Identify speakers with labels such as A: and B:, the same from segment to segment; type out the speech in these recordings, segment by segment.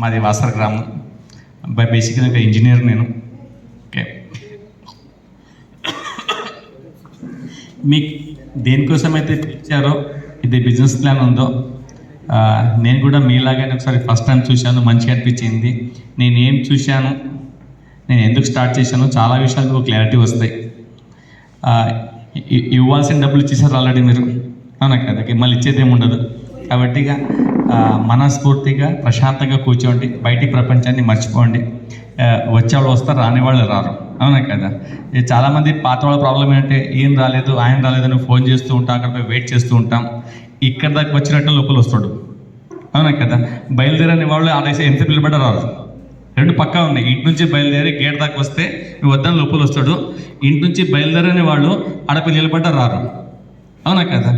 A: మాది వాసర గ్రామం. బేసిక్గా ఒక ఇంజనీర్ నేను. ఓకే, మీకు దేనికోసం అయితే ఇచ్చారో ఇది బిజినెస్ ప్లాన్ ఉందో, నేను కూడా మీలాగానే ఒకసారి ఫస్ట్ టైం చూశాను, మంచిగా అనిపించింది. నేను ఏం చూశాను, నేను ఎందుకు స్టార్ట్ చేశాను, చాలా విషయాలు మీకు క్లారిటీ వస్తాయి. ఇవ్వాల్సిన డబ్బులు ఇచ్చేసారు ఆల్రెడీ మీరు, అవునా కదా, మళ్ళీ ఇచ్చేదేమి ఉండదు. కాబట్టి ఇక మనస్ఫూర్తిగా ప్రశాంతంగా కూర్చోండి, బయటి ప్రపంచాన్ని మర్చిపోండి. వచ్చేవాళ్ళు వస్తారు, రానివాళ్ళు రారు, అవునా కదా. చాలామంది పాత వాళ్ళ ప్రాబ్లం ఏంటంటే ఏం రాలేదు, ఆయన రాలేదని ఫోన్ చేస్తూ ఉంటాం, అక్కడ వెయిట్ చేస్తూ ఉంటాం. ఇక్కడ దాకా వచ్చినట్టు లోపల వస్తాడు, అవునా కదా. బయలుదేరని వాళ్ళు ఆడేసి ఎంత పిల్లబడ్డ రారు, రెండు పక్కా ఉన్నాయి. ఇంటి నుంచి బయలుదేరి గేట్ దాకా వస్తే వద్దని లోపల వస్తాడు. ఇంటి నుంచి బయలుదేరని వాళ్ళు ఆడపిల్ల నిలబడ్డ రారు, అవునా కదా.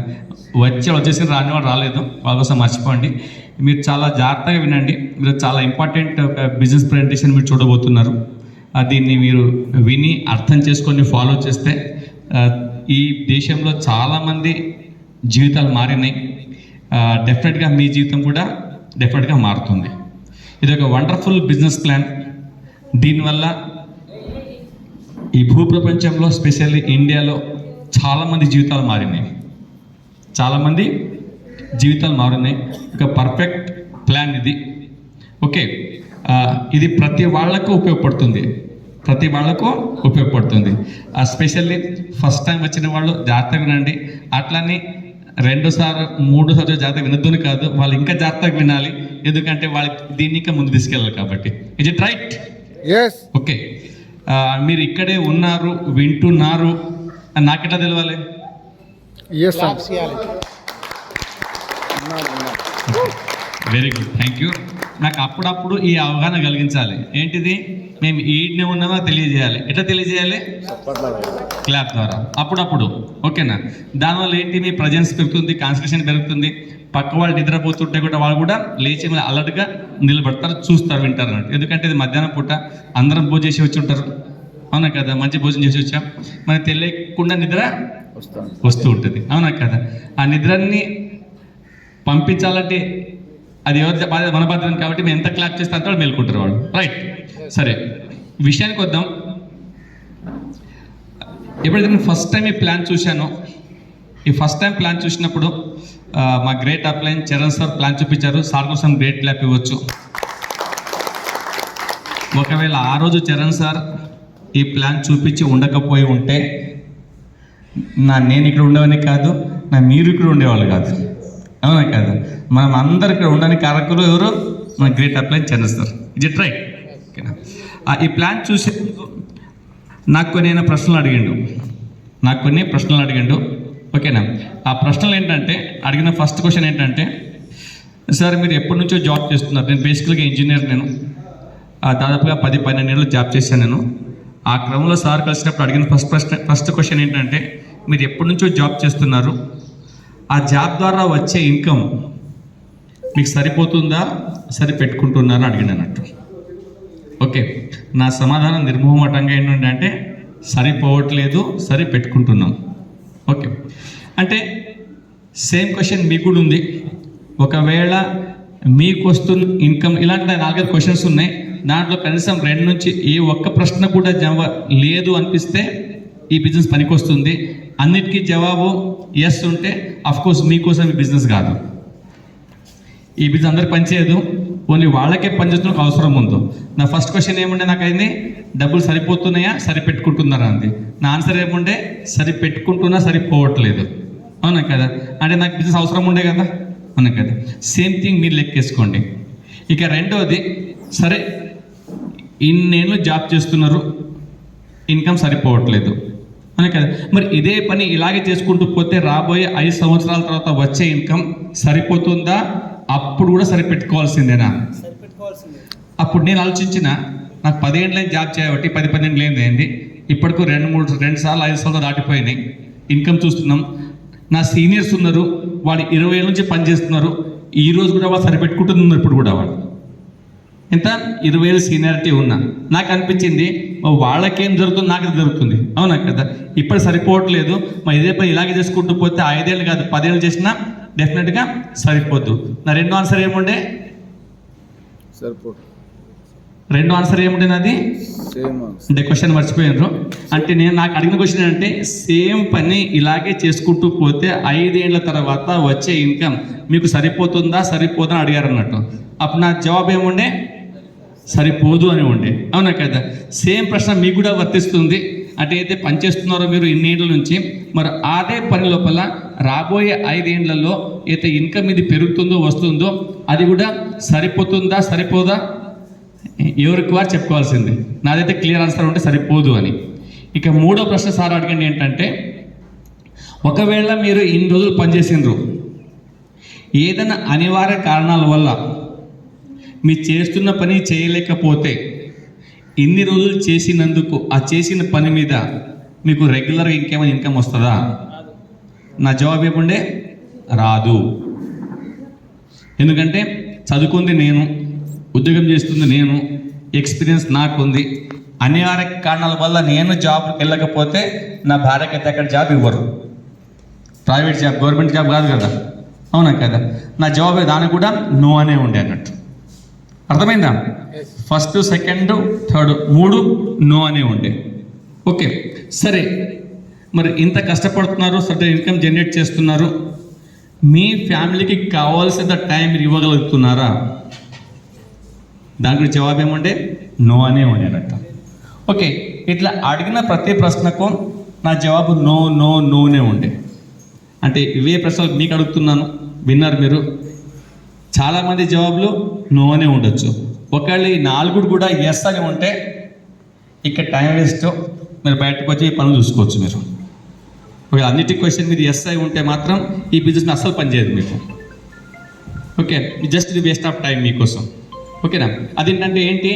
A: వచ్చేసి రాని వాళ్ళు రాలేదు, వాళ్ళ కోసం మర్చిపోండి. మీరు చాలా జాగ్రత్తగా వినండి. మీరు చాలా ఇంపార్టెంట్ ఒక బిజినెస్ ప్రజెంటేషన్ మీరు చూడబోతున్నారు. దీన్ని మీరు విని అర్థం చేసుకొని ఫాలో చేస్తే ఈ దేశంలో చాలామంది జీవితాలు మారినాయి. డెఫినెట్గా మీ జీవితం కూడా డెఫినెట్గా మారుతుంది. ఇది ఒక వండర్ఫుల్ బిజినెస్ ప్లాన్. దీనివల్ల ఈ భూప్రపంచంలో స్పెషల్లీ ఇండియాలో చాలామంది జీవితాలు మారినాయి, చాలామంది జీవితాలు మారినాయి. ఒక పర్ఫెక్ట్ ప్లాన్ ఇది. ఓకే, ఇది ప్రతి వాళ్లకు ఉపయోగపడుతుంది, ప్రతి వాళ్లకు ఉపయోగపడుతుంది. స్పెషల్లీ ఫస్ట్ టైం వచ్చిన వాళ్ళు జాగ్రత్తగా వినండి. అట్లని 2 సార్లు 3 సార్లు జాగ్రత్తగా వినొద్దని కాదు, వాళ్ళు ఇంకా జాగ్రత్తగా వినాలి. ఎందుకంటే వాళ్ళకి దీన్ని ఇంకా ముందు తీసుకెళ్ళాలి కాబట్టి. Is it right?
B: Yes.
A: Okay, మీరు ఇక్కడే ఉన్నారు, వింటున్నారు, నాకెట్లా తెలవాలి? Very good, thank you. నాకు అప్పుడప్పుడు ఈ అవగాహన కలిగించాలి. ఏంటిది? మేము ఈడ్నే ఉన్నామో తెలియజేయాలి. ఎట్లా తెలియజేయాలి? క్లాప్ ద్వారా, అప్పుడప్పుడు. ఓకేనా? దానివల్ల ఏంటి, మీ ప్రజెన్స్ పెరుగుతుంది, కాన్సన్ట్రేషన్ పెరుగుతుంది. పక్క వాళ్ళు నిద్రపోతుంటే కూడా వాళ్ళు కూడా లేచి అలర్ట్గా నిలబడతారు, చూస్తారు, వింటారు అన్నట్టు. ఎందుకంటే ఇది మధ్యాహ్నం పూట అందరం భోజనం చేసి వచ్చి ఉంటారు, అవునా కదా. మంచి భోజనం చేసి వచ్చాం, మనకు తెలియకుండా నిద్ర వస్తూ ఉంటుంది, అవునా కదా. ఆ నిద్రని పంపించాలంటే అది ఎవరు మన బాధ్యత కాబట్టి మేము ఎంత క్లాప్ చేస్తే అంత మేలుకుంటారు వాళ్ళు, రైట్? సరే, విషయానికి వద్దాం. ఎప్పుడైతే నేను ఫస్ట్ టైం ఈ ప్లాన్ చూశానో, ఈ ఫస్ట్ టైం ప్లాన్ చూసినప్పుడు మా great upline Charan sir plan చూపించారు. సార్ కోసం గ్రేట్ క్లాప్ ఇవ్వచ్చు. ఒకవేళ ఆ రోజు చరణ్ సార్ ఈ ప్లాన్ చూపించి ఉండకపోయి ఉంటే నేను ఇక్కడ ఉండేవాడిని కాదు, మీరు ఇక్కడ ఉండేవాళ్ళు కాదు, అవునా కదా. మనం అందరు ఇక్కడ ఉండడానికి కారకులు ఎవరు? మన great upline Charan sir. Is it right? ఓకేనా? ఈ ప్లాన్ చూసే నాకు కొన్ని ప్రశ్నలు అడిగిండు, ఓకేనా. ఆ ప్రశ్నలు ఏంటంటే, అడిగిన ఫస్ట్ క్వశ్చన్ ఏంటంటే, సార్ మీరు ఎప్పటి నుంచో జాబ్ చేస్తున్నారు? నేను బేసికల్గా ఇంజనీర్, నేను దాదాపుగా 10-12 ఏళ్ళు జాబ్ చేశాను నేను. ఆ క్రమంలో సార్ కలిసినప్పుడు అడిగిన ఫస్ట్ క్వశ్చన్ ఏంటంటే, మీరు ఎప్పటి నుంచో జాబ్ చేస్తున్నారు, ఆ జాబ్ ద్వారా వచ్చే ఇన్కమ్ మీకు సరిపోతుందా, సరిపెట్టుకుంటున్నారా అడిగిన అన్నట్టు. ఓకే, నా సమాధానం నిర్మోహమాటంగా ఏంటంటే సరిపోవట్లేదు, సరిపెట్టుకుంటున్నాం. ఓకే, అంటే సేమ్ క్వశ్చన్ మీకు కూడా ఉంది. ఒకవేళ మీకు వస్తున్న ఇన్కమ్ ఇలాంటి 4-5 క్వశ్చన్స్ ఉన్నాయి, దాంట్లో కనీసం 2 నుంచి ఏ ఒక్క ప్రశ్న కూడా లేదు అనిపిస్తే ఈ బిజినెస్ పనికి వస్తుంది. అన్నిటికీ జవాబు ఎస్ ఉంటే అఫ్కోర్స్ మీకోసం ఈ బిజినెస్ కాదు. ఈ బిజినెస్ అందరికి పనిచేయదు, ఓన్లీ వాళ్ళకే పనిచేస్తున్న అవసరం ఉందో. నా ఫస్ట్ క్వశ్చన్ ఏముండే, నాకు అయింది డబ్బులు సరిపోతున్నాయా, సరిపెట్టుకుంటున్నారా అంది. నా ఆన్సర్ ఏముండే, సరిపెట్టుకుంటున్నా, సరిపోవట్లేదు, అవునా కదా. అంటే నాకు బిజినెస్ అవసరం ఉండే కదా, అవునా కదా. సేమ్ థింగ్ మీరు లెక్కేసుకోండి. ఇక రెండవది, సరే ఇన్నేళ్ళు జాబ్ చేస్తున్నారు, ఇన్కమ్ సరిపోవట్లేదు, అవునా కదా. మరి ఇదే పని ఇలాగే చేసుకుంటూ పోతే రాబోయే 5 సంవత్సరాల తర్వాత వచ్చే ఇన్కమ్ సరిపోతుందా, అప్పుడు కూడా సరిపెట్టుకోవాల్సిందేనా? అప్పుడు నేను ఆలోచించిన, నాకు 10 ఏళ్ళైంది జాబ్ చేయబట్టి, 10-12 ఏళ్ళు అయింది, ఇప్పటికూ 2 సార్లు 5 సంవత్సరాలు దాటిపోయినాయి, ఇన్కమ్ చూస్తున్నాం. నా సీనియర్స్ ఉన్నారు, వాళ్ళు 20 ఏళ్ళ నుంచి పనిచేస్తున్నారు, ఈ రోజు కూడా వాళ్ళు సరిపెట్టుకుంటున్నారు. ఇప్పుడు కూడా వాళ్ళు ఎంత 20 ఏళ్ళు సీనియారిటీ ఉన్నా నాకు అనిపించింది, వాళ్ళకేం జరుగుతుంది, నాకు జరుగుతుంది, అవునా కదా. ఇప్పుడు సరిపోవట్లేదు, మరి ఇదే పని ఇలాగే చేసుకుంటూ పోతే 5 ఏళ్ళు కాదు 10 ఏళ్ళు చేసినా డెఫినెట్గా సరిపోద్దు. నా రెండో ఆన్సర్ ఏముండే,
B: సరిపోదు.
A: రెండో ఆన్సర్ ఏముంటుంది అది?
B: సేమ్
A: అంటే క్వశ్చన్ మర్చిపోయినారు. అంటే నాకు అడిగిన క్వశ్చన్ ఏంటంటే సేమ్ పని ఇలాగే చేసుకుంటూ పోతే 5 ఏళ్ల తర్వాత వచ్చే ఇన్కమ్ మీకు సరిపోతుందా సరిపోదా అని అడిగారు అన్నట్టు. అప్పుడు నా జవాబు ఏముండే? సరిపోదు అని ఉండే. అవునా కదా? సేమ్ ప్రశ్న మీకు కూడా వర్తిస్తుంది. అంటే అయితే పని చేస్తున్నారో మీరు ఇన్నేళ్ళ నుంచి, మరి అదే పని లోపల రాబోయే 5 ఏళ్లలో అయితే ఇన్కమ్ ఇది పెరుగుతుందో వస్తుందో అది కూడా సరిపోతుందా సరిపోదా ఎవరికి వారు చెప్పుకోవాల్సింది. నాదైతే క్లియర్ ఆన్సర్ ఉంటే సరిపోదు అని. ఇక మూడో ప్రశ్న సార్ అడగండి ఏంటంటే, ఒకవేళ మీరు ఇన్ని రోజులు పనిచేసిండ్రు, ఏదైనా అనివార్య కారణాల వల్ల మీరు చేస్తున్న పని చేయలేకపోతే ఇన్ని రోజులు చేసినందుకు ఆ చేసిన పని మీద మీకు రెగ్యులర్గా ఇంకేమైనా ఇన్కమ్ వస్తుందా? నా జవాబు ఏముండే? రాదు. ఎందుకంటే చదువుకుంది నేను, ఉద్యోగం చేస్తుంది నేను, ఎక్స్పీరియన్స్ నాకుంది. అనివార్య కారణాల వల్ల నేను జాబ్కి వెళ్ళకపోతే నా భార్యకి అయితే అక్కడ జాబ్ ఇవ్వరు. ప్రైవేట్ జాబ్, గవర్నమెంట్ జాబ్ కాదు కదా. అవునా కదా? నా జవాబు దానికి కూడా నో అనే ఉండే అన్నట్టు. అర్థమైందా? ఫస్ట్, సెకండ్, థర్డ్ 3 నో అనే ఉండే. ఓకే సరే, మరి ఇంత కష్టపడుతున్నారు, సర్టెన్ ఇన్కమ్ జనరేట్ చేస్తున్నారు, మీ ఫ్యామిలీకి కావాల్సిన టైం మీరు ఇవ్వగలుగుతున్నారా? దానికి జవాబు ఏముండే? నో అనే ఉండే అన్నట్టు. ఓకే, ఇట్లా అడిగిన ప్రతి ప్రశ్నకు నా జవాబు నో నో నోనే ఉండే. అంటే ఇవే ప్రశ్నలు మీకు అడుగుతున్నాను, విన్నారు మీరు. చాలామంది జవాబులు నో అనే ఉండొచ్చు. ఒకవేళ ఈ 4 కూడా ఎస్ అని ఉంటే ఇక్కడ టైం వేస్ట్, మీరు బయటకు వచ్చి ఈ పనులు చూసుకోవచ్చు మీరు. ఒకవేళ అన్నిటి క్వశ్చన్ మీరు ఎస్ అయి ఉంటే మాత్రం ఈ బిజినెస్ అస్సలు పనిచేయదు మీకు. ఓకే, జస్ట్ ఇది వేస్ట్ ఆఫ్ టైం మీకోసం. ఓకేనా? అదేంటంటే ఏంటి,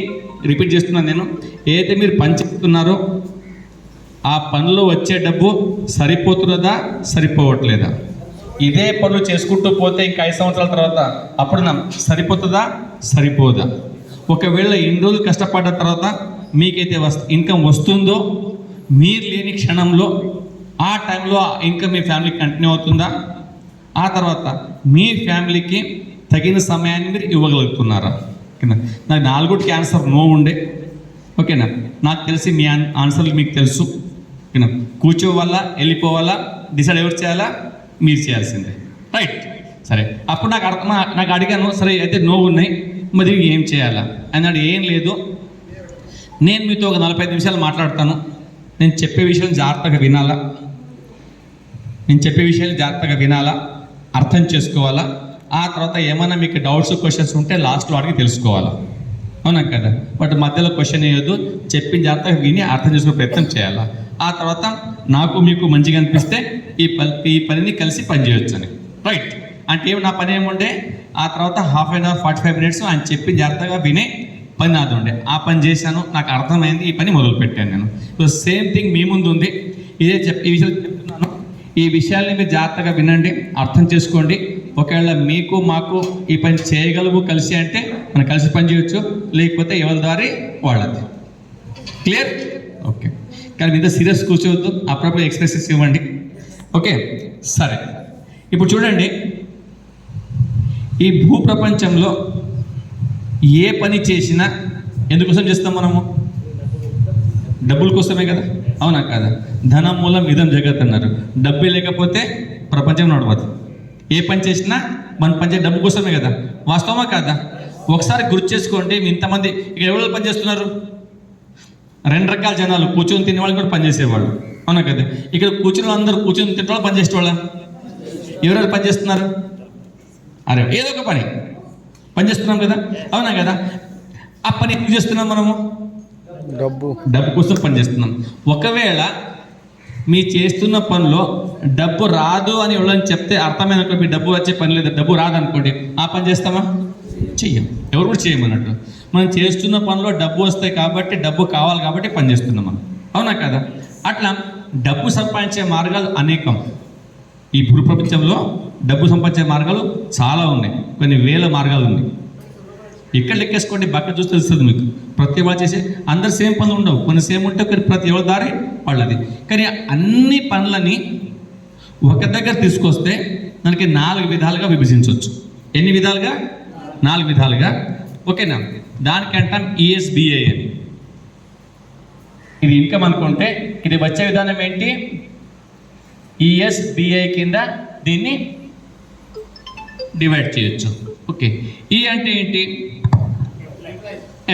A: రిపీట్ చేస్తున్నాను నేను, ఏదైతే మీరు పని చేస్తున్నారో ఆ పనిలో వచ్చే డబ్బు సరిపోతున్నదా సరిపోవట్లేదా? ఇదే పనులు చేసుకుంటూ పోతే ఇంకా 5 సంవత్సరాల తర్వాత అప్పుడు సరిపోతుందా సరిపోదా? ఒకవేళ ఇన్ని రోజులు కష్టపడ్డ తర్వాత మీకైతే ఇన్కమ్ వస్తుందో, మీరు లేని క్షణంలో ఆ టైంలో ఆ ఇన్కమ్ మీ ఫ్యామిలీకి కంటిన్యూ అవుతుందా? ఆ తర్వాత మీ ఫ్యామిలీకి తగిన సమయాన్ని మీరు ఇవ్వగలుగుతున్నారా? ఓకేనా? నాకు 4 ఆన్సర్ నో ఉండే. ఓకేనా? నాకు తెలిసి మీ ఆన్సర్లు మీకు తెలుసు. ఓకేనా? కూర్చోవాలా వెళ్ళిపోవాలా డిసైడ్ ఎవరు చేయాలా? మీరు చేయాల్సిందే. రైట్, సరే. అప్పుడు నాకు అడిగాను, సరే అయితే నో ఉన్నాయి, మరి ఏం చేయాలా అన్నాడు. ఏం లేదు, నేను మీతో ఒక 45 నిమిషాలు మాట్లాడతాను. నేను చెప్పే విషయాలు జాగ్రత్తగా వినాలా, అర్థం చేసుకోవాలా. ఆ తర్వాత ఏమైనా మీకు డౌట్స్ క్వశ్చన్స్ ఉంటే లాస్ట్లో అడిగి తెలుసుకోవాలా. అవునా కదా? బట్ మధ్యలో క్వశ్చన్ వేయొద్దు, చెప్పిన జాగ్రత్తగా విని అర్థం చేసుకునే ప్రయత్నం చేయాలా. ఆ తర్వాత నాకు మీకు మంచిగా అనిపిస్తే ఈ పనిని కలిసి పని చేయొచ్చు అని. రైట్, అంటే నా పని ఏముండే, ఆ తర్వాత హాఫ్ అన్ అవర్ 45 మినిట్స్ ఆయన చెప్పి జాగ్రత్తగా వినే పని నాది ఉండే. ఆ పని చేశాను, నాకు అర్థమైంది, ఈ పని మొదలు పెట్టాను నేను. సో సేమ్ థింగ్ మీ ముందు ఉంది. ఈ విషయాలు చెప్తున్నాను, ఈ విషయాల్ని మీరు జాగ్రత్తగా వినండి, అర్థం చేసుకోండి. ఒకవేళ మీకు మాకు ఈ పని చేయగలవు కలిసి అంటే మనం కలిసి పని చేయొచ్చు, లేకపోతే ఎవరి దారి వాళ్ళది. క్లియర్? ఓకే, కానీ ఇంత సీరియస్ కూర్చోవద్దు, అప్పుడప్పుడు ఎక్స్ప్రెషన్స్ ఇవ్వండి. ఓకే సరే, ఇప్పుడు చూడండి, ఈ భూప్రపంచంలో ఏ పని చేసినా ఎందుకోసం చేస్తాం మనము? డబ్బుల కోసమే కదా. అవునా కదా? ధనం మూలం ఇదం జగత్ అన్నారు. డబ్బే లేకపోతే ప్రపంచం నడవదు. ఏ పని చేసినా మన పని చేసే డబ్బు కోసమే కదా. వాస్తవమా కాదా? ఒకసారి గుర్తు చేసుకోండి, ఇంతమంది ఇక్కడ ఎవరు పని చేస్తున్నారు? 2 రకాల జనాలు, కూర్చొని తినేవాళ్ళు కూడా పనిచేసేవాళ్ళు. అవునా కదా? ఇక్కడ కూర్చుని అందరూ కూర్చొని తినేవాళ్ళు పనిచేసేవాళ్ళ? ఎవరెవరు పని చేస్తున్నారు? అరే ఏదో ఒక పని చేస్తున్నాం కదా. అవునా కదా? ఆ పని ఎందుకు చేస్తున్నాం మనము? డబ్బు కోసం పని చేస్తున్నాం. ఒకవేళ మీ చేస్తున్న పనిలో డబ్బు రాదు అని ఎవరైనా చెప్తే అర్థమైన మీ డబ్బు వచ్చే పని లేదు, డబ్బు రాదనుకోండి, ఆ పని చేస్తామా? చెయ్యం. ఎవరు కూడా చేయమన్నట్టు. మనం చేస్తున్న పనిలో డబ్బు వస్తాయి కాబట్టి, డబ్బు కావాలి కాబట్టి పని చేస్తున్నాం మనం. అవునా కదా? అట్లా డబ్బు సంపాదించే మార్గాలు అనేకం. ఈ భూ ప్రపంచంలో డబ్బు సంపాదించే మార్గాలు చాలా ఉన్నాయి, కొన్ని వేల మార్గాలు ఉన్నాయి. ఇక్కడ లెక్కేసుకోండి, బక్క చూస్తే తెలుస్తుంది మీకు. ప్రతి వాళ్ళు చేసే అందరు సేమ్ పనులు ఉండవు, కొన్ని సేమ్ ఉంటే ప్రతి ఎవరి దారి వాళ్ళది. కానీ అన్ని పనులని ఒక దగ్గర తీసుకొస్తే దానికి 4 విధాలుగా విభజించవచ్చు. ఎన్ని విధాలుగా? 4 విధాలుగా. ఓకేనా? దానికి అంటాం ఈఎస్బిఐ అని. ఇది ఇన్కమ్ అనుకుంటే ఇది వచ్చే విధానం ఏంటి? ఈఎస్బిఐ కింద దీన్ని డివైడ్ చేయొచ్చు. ఓకే, ఈ అంటే ఏంటి?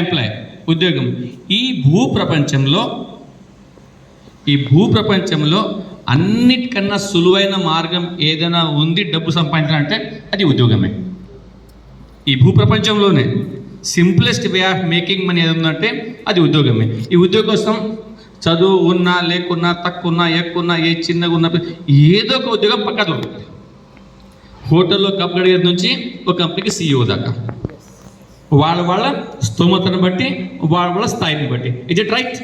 A: ఎంప్లాయ్, ఉద్యోగం. ఈ భూప్రపంచంలో అన్నిటికన్నా సులువైన మార్గం ఏదైనా ఉంది డబ్బు సంపాదించాలంటే అది ఉద్యోగమే. ఈ భూప్రపంచంలోనే simplest way of making money ఏది ఉందంటే అది ఉద్యోగమే. ఈ ఉద్యోగం కోసం చదువు ఉన్నా లేకున్నా, తక్కువ ఉన్నా ఎక్కున్నా, ఏ చిన్నగా ఉన్నా ఏదో ఒక ఉద్యోగం పక్కా దొరుకుతుంది. హోటల్లో కప్ గడిగేది నుంచి ఒక కంపెనీకి CEO దాకా వాళ్ళ స్తోమతను బట్టి, వాళ్ళ స్థాయిని బట్టి. Is it right?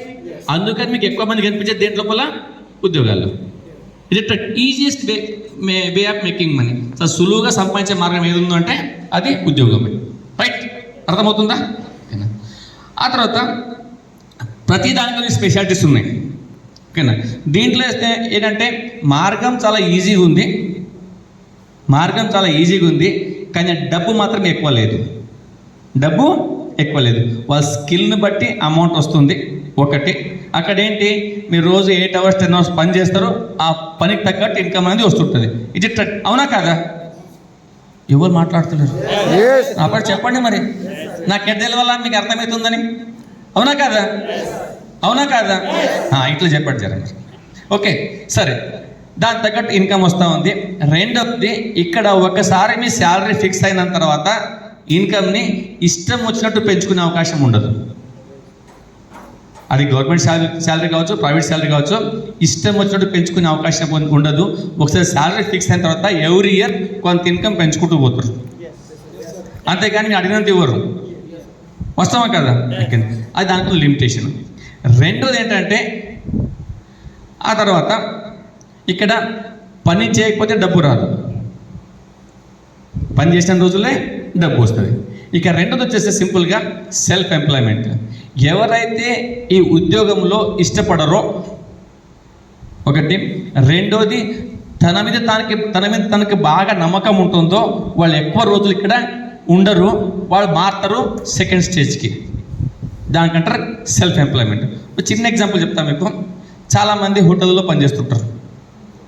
A: అందుకని మీకు ఎక్కువ మంది కనిపించేది దేంట్లో వల్ల? ఉద్యోగాల్లో. Is it right? Easiest way of making money, చాలా సులువుగా సంపాదించే మార్గం ఏది ఉందో అంటే అది ఉద్యోగమే. రైట్? అర్థమవుతుందా? ఆ తర్వాత ప్రతి దాని గురించి స్పెషాలిటీస్ ఉన్నాయి. ఓకేనా? దీంట్లో ఏంటంటే మార్గం చాలా ఈజీగా ఉంది, కానీ డబ్బు మాత్రం ఎక్కువ లేదు. వాళ్ళ స్కిల్ని బట్టి అమౌంట్ వస్తుంది ఒకటి. అక్కడ ఏంటి, మీరు రోజు 8 hours 10 hours పని చేస్తారు, ఆ పనికి తగ్గట్టు ఇన్కమ్ అనేది వస్తుంటుంది. ఇది అవునా కాదా? ఎవరు మాట్లాడుతున్నారు? అప్పుడు చెప్పండి మరి, నాకు ఎట్లా తెలవాలా మీకు అర్థమవుతుందని? అవునా కాదా? ఇట్లా చెప్పండి జర. ఓకే, సరే, దాని తగ్గట్టు ఇన్కమ్ వస్తూ ఉంది. రెండవది, ఇక్కడ ఒకసారి మీ శాలరీ ఫిక్స్ అయిన తర్వాత ఇన్కమ్ని ఇష్టం వచ్చినట్టు పెంచుకునే అవకాశం ఉండదు. అది గవర్నమెంట్ శాలరీ కావచ్చు, ప్రైవేట్ శాలరీ కావచ్చు, ఇష్టం వచ్చినట్టు పెంచుకునే అవకాశం ఉండదు. ఒకసారి శాలరీ ఫిక్స్ అయిన తర్వాత ఎవ్రీ ఇయర్ కొంత ఇన్కమ్ పెంచుకుంటూ పోతారు, అంతేగాని మీరు అడిగినంత ఇవ్వరు. వస్తామా కదా? అది దానికి లిమిటేషన్. రెండోది ఏంటంటే, ఆ తర్వాత ఇక్కడ పని చేయకపోతే డబ్బు రాదు, పని చేసిన రోజులే డబ్బు వస్తుంది. ఇక రెండోది వచ్చేసి సింపుల్గా సెల్ఫ్ ఎంప్లాయ్మెంట్. ఎవరైతే ఈ ఉద్యోగంలో ఇష్టపడరో ఒకటి, రెండోది తన మీద తనకి బాగా నమ్మకం ఉంటుందో వాళ్ళు ఎక్కువ రోజులు ఇక్కడ ఉండరు, వాళ్ళు మారుతారు సెకండ్ స్టేజ్కి. దానికంటారు సెల్ఫ్ ఎంప్లాయ్మెంట్. చిన్న ఎగ్జాంపుల్ చెప్తాను మీకు. చాలామంది హోటల్లో పనిచేస్తుంటారు,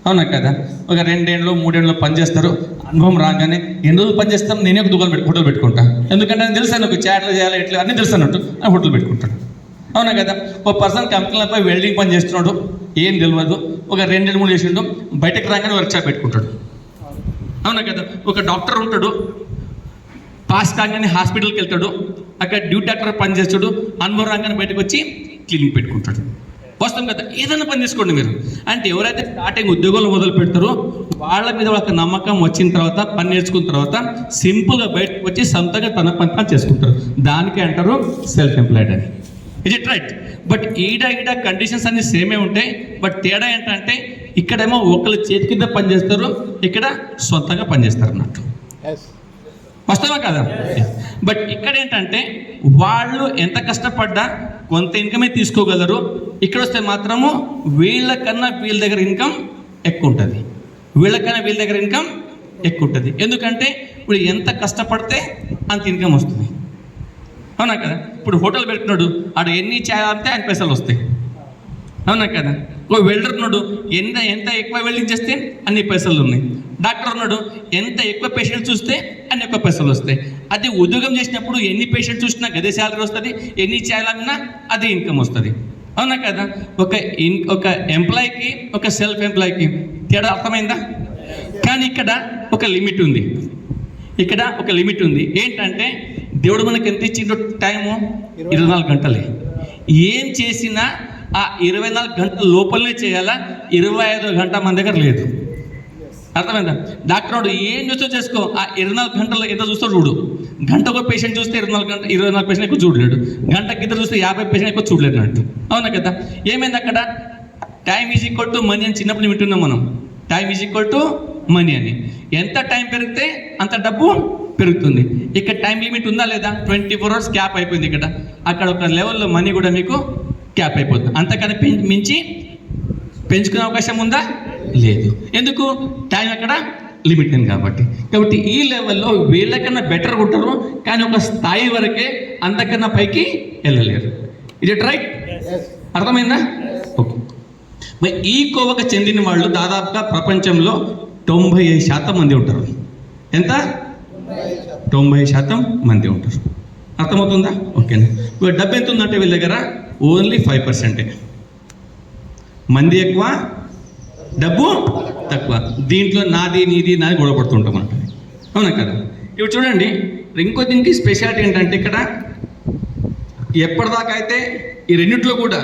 A: అవునా కదా? ఒక 2 ఏళ్ళు 3 ఏళ్ళు పనిచేస్తారు. అనుభవం రాగానే ఎన్ని రోజులు పనిచేస్తాం, నేనే ఒక హోటల్ పెట్టుకుంటా, ఎందుకంటే నేను తెలుసు ఒక చాట్లు చేయాలి ఇట్లా అన్నీ తెలుసు అన్నట్టు హోటల్ పెట్టుకుంటాడు, అవునా కదా? ఒక పర్సన్ కంపెనీలపై వెల్డింగ్ పని చేస్తున్నాడు, ఏం తెలియదు, ఒక 2 3 చేసిండు, బయటకు రాగానే వర్క్షాప్ పెట్టుకుంటాడు, అవునా కదా? ఒక డాక్టర్ ఉంటాడు, పాస్ కాగానే హాస్పిటల్కి వెళ్తాడు, అక్కడ డ్యూటీ డాక్టర్ పని చేస్తాడు, అనుభవం రాగానే బయటకు వచ్చి క్లినిక్ పెట్టుకుంటాడు. వస్తాం కదా? ఏదైనా పని తీసుకోండి మీరు. అంటే ఎవరైతే స్టార్టింగ్ ఉద్యోగాలు మొదలు పెడతారో వాళ్ళ మీద వాళ్ళకి నమ్మకం వచ్చిన తర్వాత, పని నేర్చుకున్న తర్వాత సింపుల్గా బయటకు వచ్చి సొంతంగా తన పని చేసుకుంటారు. దానికి అంటారు సెల్ఫ్ ఎంప్లాయిడ్ అని. Is it right? బట్ ఈడ కండిషన్స్ అన్ని సేమే ఉంటాయి. బట్ తేడా ఏంటంటే ఇక్కడేమో ఒకళ్ళు చేతి కింద పని చేస్తారు, ఇక్కడ సొంతంగా పనిచేస్తారు అన్నట్టు. వస్తావా కదా? బట్ ఇక్కడ ఏంటంటే వాళ్ళు ఎంత కష్టపడ్డా కొంత ఇన్కమే తీసుకోగలరు. ఇక్కడ వస్తే మాత్రము వీళ్ళ దగ్గర ఇన్కమ్ ఎక్కువ ఉంటుంది, ఎందుకంటే ఇప్పుడు ఎంత కష్టపడితే అంత ఇన్కమ్ వస్తుంది, అవునా కదా? ఇప్పుడు హోటల్ పెట్టినాడు, ఆడు ఎన్ని చేయాలంటే ఆయన పైసలు వస్తాయి, అవునా కదా? ఓ వెల్డర్ ఉన్నాడు, ఎంత ఎక్కువ వెల్డింగ్ చేస్తే అన్ని పైసలు ఉన్నాయి. డాక్టర్ ఉన్నాడు, ఎంత ఎక్కువ పేషెంట్ చూస్తే అన్ని ఎక్కువ పైసలు వస్తాయి. అది ఉద్యోగం చేసినప్పుడు ఎన్ని పేషెంట్ చూసినా గదే శాలరీ వస్తుంది, ఎన్ని చేయాలన్నా అదే ఇన్కమ్ వస్తుంది, అవునా కదా? ఒక ఎంప్లాయీకి ఒక సెల్ఫ్ ఎంప్లాయీకి తేడా అర్థమైందా? కానీ ఇక్కడ ఒక లిమిట్ ఉంది. ఏంటంటే దేవుడు మనకి ఎంత ఇచ్చిండో టైము 24 గంటలే. ఏం చేసినా ఆ 24 గంటల లోపలనే చేయాలా, 25వ గంట మన దగ్గర లేదు. అర్థమైందా? డాక్టర్ వాడు ఏం చూస్తూ చేసుకో, ఆ 24 గంటలు ఎంత చూస్తాడు చూడు. గంటకు పేషెంట్ చూస్తే 24 పేషెంట్ ఎక్కువ చూడలేడు, గంటకి ఇద్దరు చూస్తే 50 పేషెంట్ ఎక్కువ చూడలేడు అన్నట్టు, అవునా కదా? ఏమైంది అక్కడ? Time is equal to money అని చిన్నప్పుడు వింటున్నాం మనం. Time is equal to money అని. ఎంత టైం పెరిగితే అంత డబ్బు పెరుగుతుంది. ఇక్కడ టైం లిమిట్ ఉందా లేదా? 24 hours క్యాప్ అయిపోయింది ఇక్కడ. అక్కడ ఒక లెవెల్లో మనీ కూడా మీకు క్యాప్ అయిపోతుంది. అంతకన్నా మించి పెంచుకునే అవకాశం ఉందా? లేదు. ఎందుకు? టైం అక్కడ లిమిట్ అయింది కాబట్టి ఈ లెవెల్లో వీళ్ళకన్నా బెటర్ ఉంటారు, కానీ ఒక స్థాయి వరకే, అంతకన్నా పైకి వెళ్ళలేరు. ఇది రైట్? అర్థమైందా? ఓకే. మరి ఈ కోవకు చెందిన వాళ్ళు దాదాపుగా ప్రపంచంలో 95% మంది ఉంటారు. ఎంత? 90% మంది ఉంటారు. అర్థమవుతుందా? ఓకేనా? ఇప్పుడు డబ్బు ఎంత ఉందంటే వీళ్ళ దగ్గర ఓన్లీ 5%. మంది ఎక్కువ, డబ్బు తక్కువ. దీంట్లో నాది నీది గొడవ పడుతుంటాం అంటే, అవునా కదా? ఇప్పుడు చూడండి, ఇంకో దీనికి స్పెషాలిటీ ఏంటంటే ఇక్కడ ఎప్పటిదాకా అయితే ఈ రెండిట్లో కూడా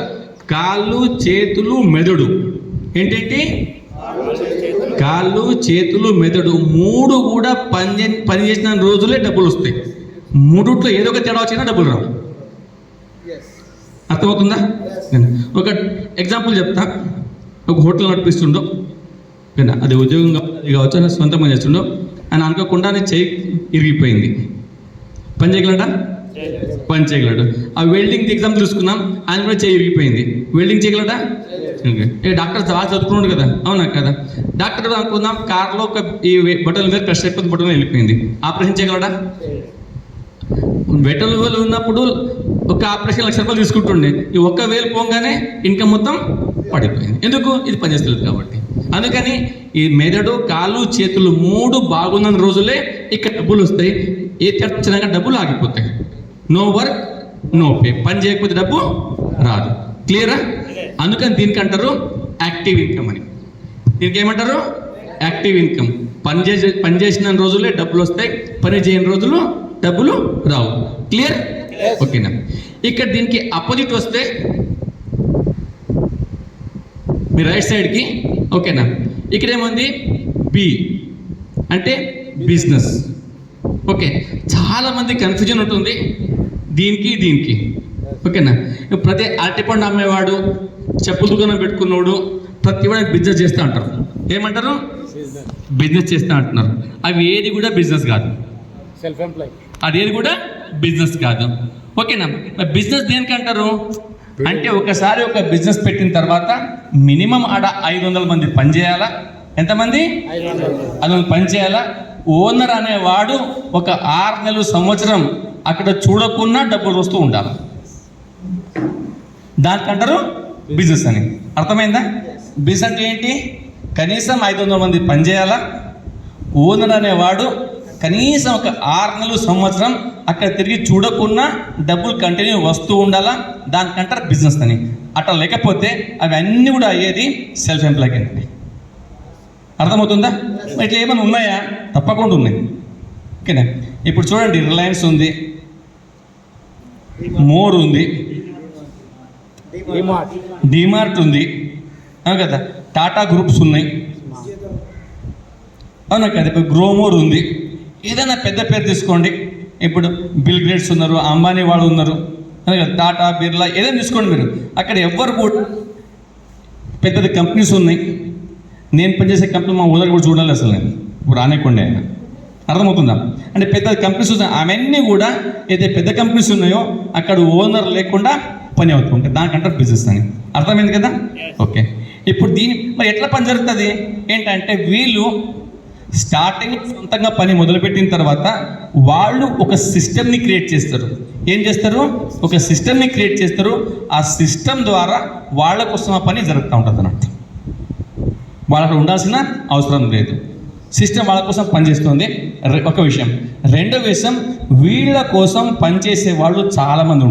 A: కాళ్ళు చేతులు మెదడు ఏంటంటే కాళ్ళు చేతులు మెదడు 3 కూడా పని చేసిన రోజులే డబ్బులు వస్తాయి. 3ట్లో ఏదో ఒక తేడా వచ్చినా డబ్బులు రావు. అర్థమవుతుందా? ఒక ఎగ్జాంపుల్ చెప్తా. ఒక హోటల్ నడిపిస్తుండో, అది ఉద్యోగం కావచ్చు, అని సొంత పని చేస్తుండో, అని అనుకోకుండా చెయ్యి ఇరిగిపోయింది. పని చేయగలడా? పని చేయగలడు. ఆ వెల్డింగ్ ఎగ్జామ్ తీసుకున్నాం, ఆయన కూడా చెయ్యి ఇరిగిపోయింది. వెల్డింగ్ చేయగలడా? డాక్టర్ బాగా చదువుకున్నాడు కదా, అవునా కదా? డాక్టర్ అనుకుందాం, కార్లో ఒక ఈ బట్టల మీద ప్రెషర్ అయిపోతుంది, బట్టలు వెళ్ళిపోయింది. ఆపరేషన్ చేయగలడా? బెటల్ వేలు ఉన్నప్పుడు ఒక ఆపరేషన్ 1,00,000 రూపాయలు తీసుకుంటుండే. ఈ 1,000 పోగానే ఇన్కమ్ మొత్తం పడిపోయింది. ఎందుకు? ఇది పనిచేస్తలేదు కాబట్టి. అందుకని ఈ మెదడు కాళ్ళు చేతులు 3 బాగున్న రోజులే ఇక్కడ డబ్బులు వస్తాయి. ఏ ఖర్చునగా డబ్బులు ఆగిపోతాయి. No work no pay. పని చేయకపోతే డబ్బు రాదు. క్లియరా? అందుకని దీనికి అంటారు యాక్టివ్ ఇన్కమ్ అని. దీనికి ఏమంటారు? Active income. పని చేసిన రోజులే డబ్బులు వస్తాయి, పని చేయని రోజులు డబ్బులు రావు. క్లియర్? ఓకేనా? ఇక్కడ దీనికి అపోజిట్ వస్తే మీ రైట్ సైడ్కి, ఓకేనా? ఇక్కడ ఏముంది? బి అంటే బిజినెస్. ఓకే, చాలామంది కన్ఫ్యూజన్ ఉంటుంది దీనికి. ఓకేనా? ప్రతి అరటిపండు అమ్మేవాడు, చెప్పుల దుకాణం పెట్టుకున్నాడు, ప్రతి వాడు బిజినెస్ చేస్తూ అంటారు. ఏమంటారు? బిజినెస్ చేస్తూ అంటున్నారు. అవి ఏది కూడా బిజినెస్ కాదు.
B: సెల్ఫ్ ఎంప్లాయ్
A: అదేది కూడా బిజినెస్ కాదు. ఓకేనా? బిజినెస్ దేనికి అంటారు అంటే, ఒకసారి ఒక బిజినెస్ పెట్టిన తర్వాత మినిమం ఆడ 500 మంది పనిచేయాలా. ఎంతమంది? 500 పనిచేయాలా. ఓనర్ అనేవాడు ఒక 6 నెలలు సంవత్సరం అక్కడ చూడకున్నా డబ్బులు వస్తూ ఉండాలి. దానికంటారు బిజినెస్ అని. అర్థమైందా? బిజినెస్ అంటే ఏంటి? కనీసం 500 మంది పనిచేయాలా. ఓనర్ అనేవాడు కనీసం ఒక 6 నెలలు సంవత్సరం అక్కడ తిరిగి చూడకున్నా డబ్బులు కంటిన్యూ వస్తూ ఉండాలా. దానికంటారు బిజినెస్ అని. అట్లా లేకపోతే అవి అన్నీ కూడా అయ్యేది సెల్ఫ్ ఎంప్లాయ్ కింద. అర్థమవుతుందా? ఇట్లా ఏమైనా ఉన్నాయా? తప్పకుండా ఉన్నాయి. ఓకేనా? ఇప్పుడు చూడండి, రిలయన్స్ ఉంది, మోర్ ఉంది, డిమార్ట్ ఉంది, అవును కదా? టాటా గ్రూప్స్ ఉన్నాయి, అవునా కదా? ఇప్పుడు గ్రోమోర్ ఉంది. ఏదైనా పెద్ద పేరు తీసుకోండి. ఇప్పుడు బిల్ గేట్స్ ఉన్నారు, అంబానీ వాళ్ళు ఉన్నారు, టాటా బిర్లా, ఏదైనా తీసుకోండి మీరు. అక్కడ ఎవ్వరు కూడా పెద్ద కంపెనీస్ ఉన్నాయి. నేను పనిచేసే కంపెనీ మా ఊళ్ళో కూడా చూడాలి అసలు. నేను ఇప్పుడు రానివ్వండి ఆయన. అర్థమవుతుందా? అంటే పెద్ద కంపెనీస్ ఉన్నాయి, అవన్నీ కూడా ఏదైతే పెద్ద కంపెనీస్ ఉన్నాయో అక్కడ ఓనర్ లేకుండా పని అవుతుంటాయి. దానికంటారు బిజినెస్ అని. అర్థమైంది కదా? ఓకే. ఇప్పుడు మరి ఎట్లా పని జరుగుతుంది ఏంటంటే, వీళ్ళు స్టార్టింగ్ సొంతంగా పని మొదలుపెట్టిన తర్వాత వాళ్ళు ఒక సిస్టమ్ని క్రియేట్ చేస్తారు. ఏం చేస్తారు? ఒక సిస్టమ్ని క్రియేట్ చేస్తారు. ఆ సిస్టమ్ ద్వారా వాళ్ళ కోసం ఆ పని జరుగుతూ ఉంటుంది అన్నట్టు. వాళ్ళకు ఉండాల్సిన అవసరం లేదు. సిస్టమ్ వాళ్ళ కోసం పనిచేస్తుంది. ఒక విషయం. రెండో విషయం, వీళ్ళ కోసం పనిచేసే వాళ్ళు చాలామంది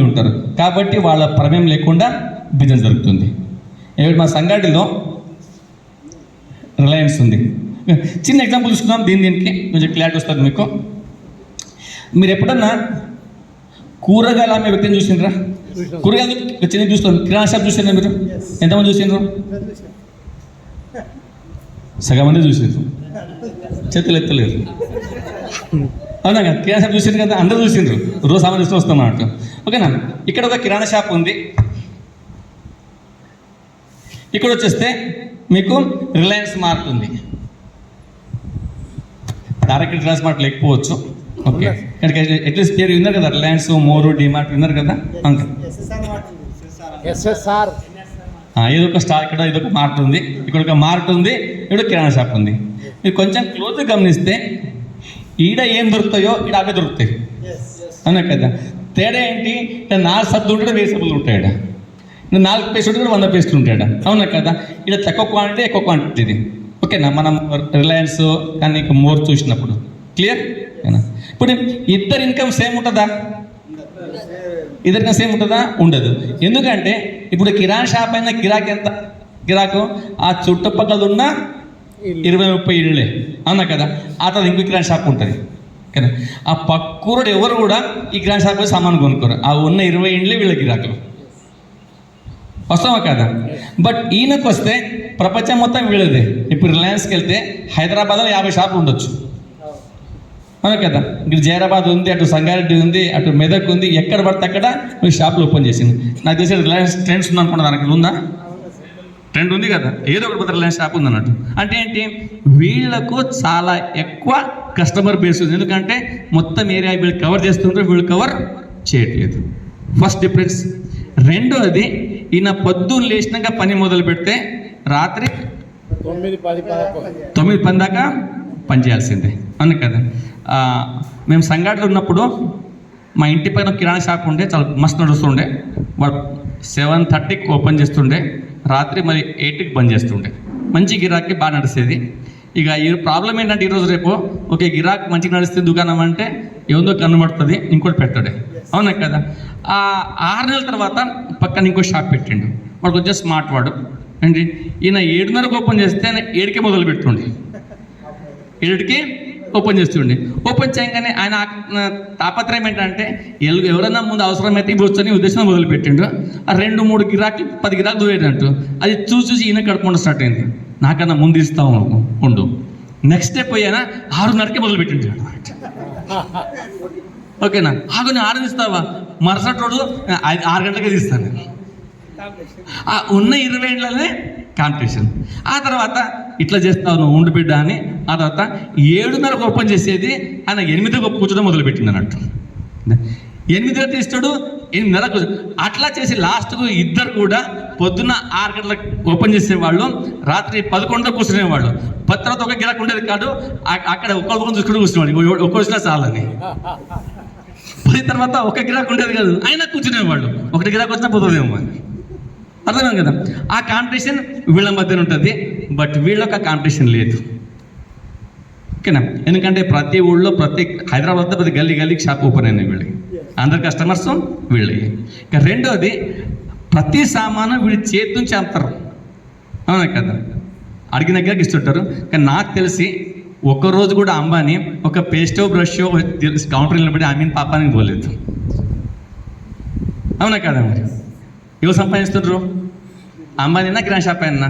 A: ఉంటారు. కాబట్టి వాళ్ళ ప్రమేయం లేకుండా బిజినెస్ జరుగుతుంది. మా సంగాడిలో రిలయన్స్ ఉంది. చిన్న ఎగ్జాంపుల్ చూసుకుందాం. దీనికి కొంచెం క్లారిటీ వస్తుంది మీకు. మీరు ఎప్పుడన్నా కూరగాయలు అమ్మే వ్యక్తిని చూసిండ్రా? కూరగాయలు చిన్న చూస్తాం. కిరాణా షాప్ చూసిండ్రా మీరు? ఎంతమంది చూసిండ్రు? సగం మంది చూసిండ్రు, చేతులు ఎత్తలేరు. అవునా కదా? కిరాణా షాప్ చూసిండ్రు కదా, అందరూ చూసిండ్రు. రోజు సామాన్ తీసుకొని వస్తాం అన్నట్టు. ఓకేనా? ఇక్కడ ఒక కిరాణా షాప్ ఉంది. ఇక్కడ వచ్చేస్తే మీకు రిలయన్స్ మార్ట్ ఉంది. డైరెక్ట్ రిలయన్స్ మార్ట్ లేకపోవచ్చు. ఓకే, అట్లీస్ట్ పేరు విన్నారు కదా, రిలయన్స్, మోరు, డిమార్ట్ విన్నారు కదా. ఏదో ఒక స్టార్, ఇక్కడ ఏదో ఒక మార్ట్ ఉంది, ఇక్కడ ఒక మార్ట్ ఉంది, ఇక్కడ కిరాణా షాప్ ఉంది. మీరు కొంచెం క్లోజ్గా గమనిస్తే ఈడ ఏం దొరుకుతాయో ఈడ అవే దొరుకుతాయి, అవునా కదా. తేడా ఏంటి? ఇక్కడ 4 సబ్బులు ఉంటాడు, 1000 సబ్బులు ఉంటాయి. ఇక్కడ 4 పేస్టులు ఉంటాడు, 100 పేస్టులు ఉంటాడు, అవునా కదా. ఇక్కడ తక్కువ క్వాంటిటీ, ఎక్కువ క్వాంటిటీ ఇది, ఓకేనా. మనం రిలయన్స్ కానీ మోర్ చూసినప్పుడు క్లియర్ ఓకేనా. ఇప్పుడు ఇద్దరు ఇన్కమ్ సేమ్ ఉంటుందా? ఇద్దరికీ సేమ్ ఉంటుందా? ఉండదు. ఎందుకంటే ఇప్పుడు కిరాణా షాప్ అయినా గిరాకీ ఎంత? గిరాకు ఆ చుట్టుపక్కల ఉన్న 20-30 ఇళ్ళే, అవునా కదా. ఆ తర్వాత ఇంకో కిరాణా షాప్ ఉంటుంది కదా. ఆ పక్కూరుడు ఎవరు కూడా ఈ కిరాణా షాప్ సామాను కొనుక్కోరు. ఆ ఉన్న 20 ఇండ్లే వీళ్ళ గిరాకులు, వస్తామా కదా. బట్ ఈయనకు వస్తే ప్రపంచం మొత్తం వీళ్ళదే. ఇప్పుడు రిలయన్స్కి వెళ్తే హైదరాబాద్లో 50 షాపులు ఉండొచ్చు, అవునా కదా. ఇక్కడ జైరాబాద్ ఉంది, అటు సంగారెడ్డి ఉంది, అటు మెదక్ ఉంది, ఎక్కడ పడితే అక్కడ మీరు షాపులు ఓపెన్ చేసింది. నాకు తెలిసి రిలయన్స్ ట్రెండ్స్ ఉంది అనుకున్నా, దానికి ఉందా? ట్రెండ్ ఉంది కదా, ఏదో ఒకటి పోతే రిలయన్స్ షాప్ ఉంది అన్నట్టు. అంటే ఏంటి? వీళ్ళకు చాలా ఎక్కువ కస్టమర్ బేస్ ఉంది. ఎందుకంటే మొత్తం ఏరియా వీళ్ళు కవర్ చేస్తుంటారు, వీళ్ళు కవర్ చేయట్లేదు. First difference. రెండోది, ఈయన పొద్దున్న లేచినాక పని మొదలు పెడితే రాత్రి 9-10 దాకా పని చేయాల్సిందే, అవును కదా. మేము సంఘటనలో ఉన్నప్పుడు మా ఇంటి పైన కిరాణా షాప్ ఉండే, చాలా మస్తు నడుస్తుండే. వాడు 7:30కి ఓపెన్ చేస్తుండే, రాత్రి మరి 8కి బంద్ చేస్తుండే. మంచి గిరాకీ బాగా నడిచేది. ఇక ఈ ప్రాబ్లం ఏంటంటే ఈరోజు రేపు ఓకే గిరాకీ మంచిగా నడిస్తే దుకాణం అంటే ఏదో కనబడుతుంది, ఇంకోటి పెట్టాడే, అవునా కదా. 6 నెలల తర్వాత పక్కన ఇంకో షాప్ పెట్టిండు. వాడికి వచ్చే స్మార్ట్ వాడు ఏంటి, ఈయన 7:30కి ఓపెన్ చేస్తే ఆయన 7కే మొదలు పెట్టుండే, 7కి ఓపెన్ చేస్తుండే. ఓపెన్ చేయగానే ఆయన తాపత్రయం ఏంటంటే ఎవరైనా ముందు అవసరమైతే ఇవ్వచ్చని ఉద్దేశం మొదలుపెట్టిండు. ఆ 2-3 గిరాకీ 10 గిరాకీ దూరేటట్టు అది చూసి ఈయన కడుపుకుండా స్టార్ట్ అయింది. నాకన్నా ముందు ఇస్తాము ఉండు. నెక్స్ట్ స్టెప్ అయ్యానా 6:30కే మొదలుపెట్టిండు. ఓకేనా, ఆగు 6 ఇస్తావా, మరుసటి రోజు 6 గంటలకే తీస్తాను. ఉన్న 20 ఏళ్ళనే కాంపిటీషన్. ఆ తర్వాత ఇట్లా చేస్తావు నువ్వు ఉండు బిడ్డ అని. ఆ తర్వాత 7:30కి ఓపెన్ చేసేది ఆయన 8కి కూర్చోడం మొదలుపెట్టింది అన్నట్టు. 8కి తీస్తాడు, 8:30కు. అట్లా చేసి లాస్ట్కు ఇద్దరు కూడా పొద్దున్న 6 గంటలకు ఓపెన్ చేసేవాళ్ళు, రాత్రి 11కి కూర్చునేవాళ్ళు. తర్వాత ఒక గిరాకు ఉండేది కాదు, అక్కడ ఒక్కొక్క చూసుకుంటూ కూర్చునేవాళ్ళు, ఒక్క వచ్చినా చాలని. 10 తర్వాత ఒక గిరాకు ఉండేది కాదు, అయినా కూర్చునేవాళ్ళు. ఒకటి గిరాకు వచ్చినా పోతుందేమో అని. అర్థమైంది కదా. ఆ కాంపిటీషన్ వీళ్ళ మధ్యన ఉంటుంది, బట్ వీళ్ళకి ఆ కాంపిటీషన్ లేదు, ఓకేనా. ఎందుకంటే ప్రతి ఊళ్ళో హైదరాబాద్లో ప్రతి గల్లీకి షాప్ ఓపెన్ అయినాయి వీళ్ళకి, అందరు కస్టమర్స్ వీళ్ళకి. ఇక రెండోది, ప్రతి సామాను వీళ్ళు చేతి నుంచి అమ్ముతారు, అవునా కదా. అడిగిన దగ్గరికి ఇస్తుంటారు. కానీ నాకు తెలిసి ఒక్కరోజు కూడా అంబానీ ఒక పేస్టో బ్రషో కౌంటర్ నిలబడి ఆమెను పాపానికి పోలేదు, అవునా కదా. మరి ఎవరు సంపాదిస్తుండ్రు? అంబానీనా కిరాణా షాప్ అయినా?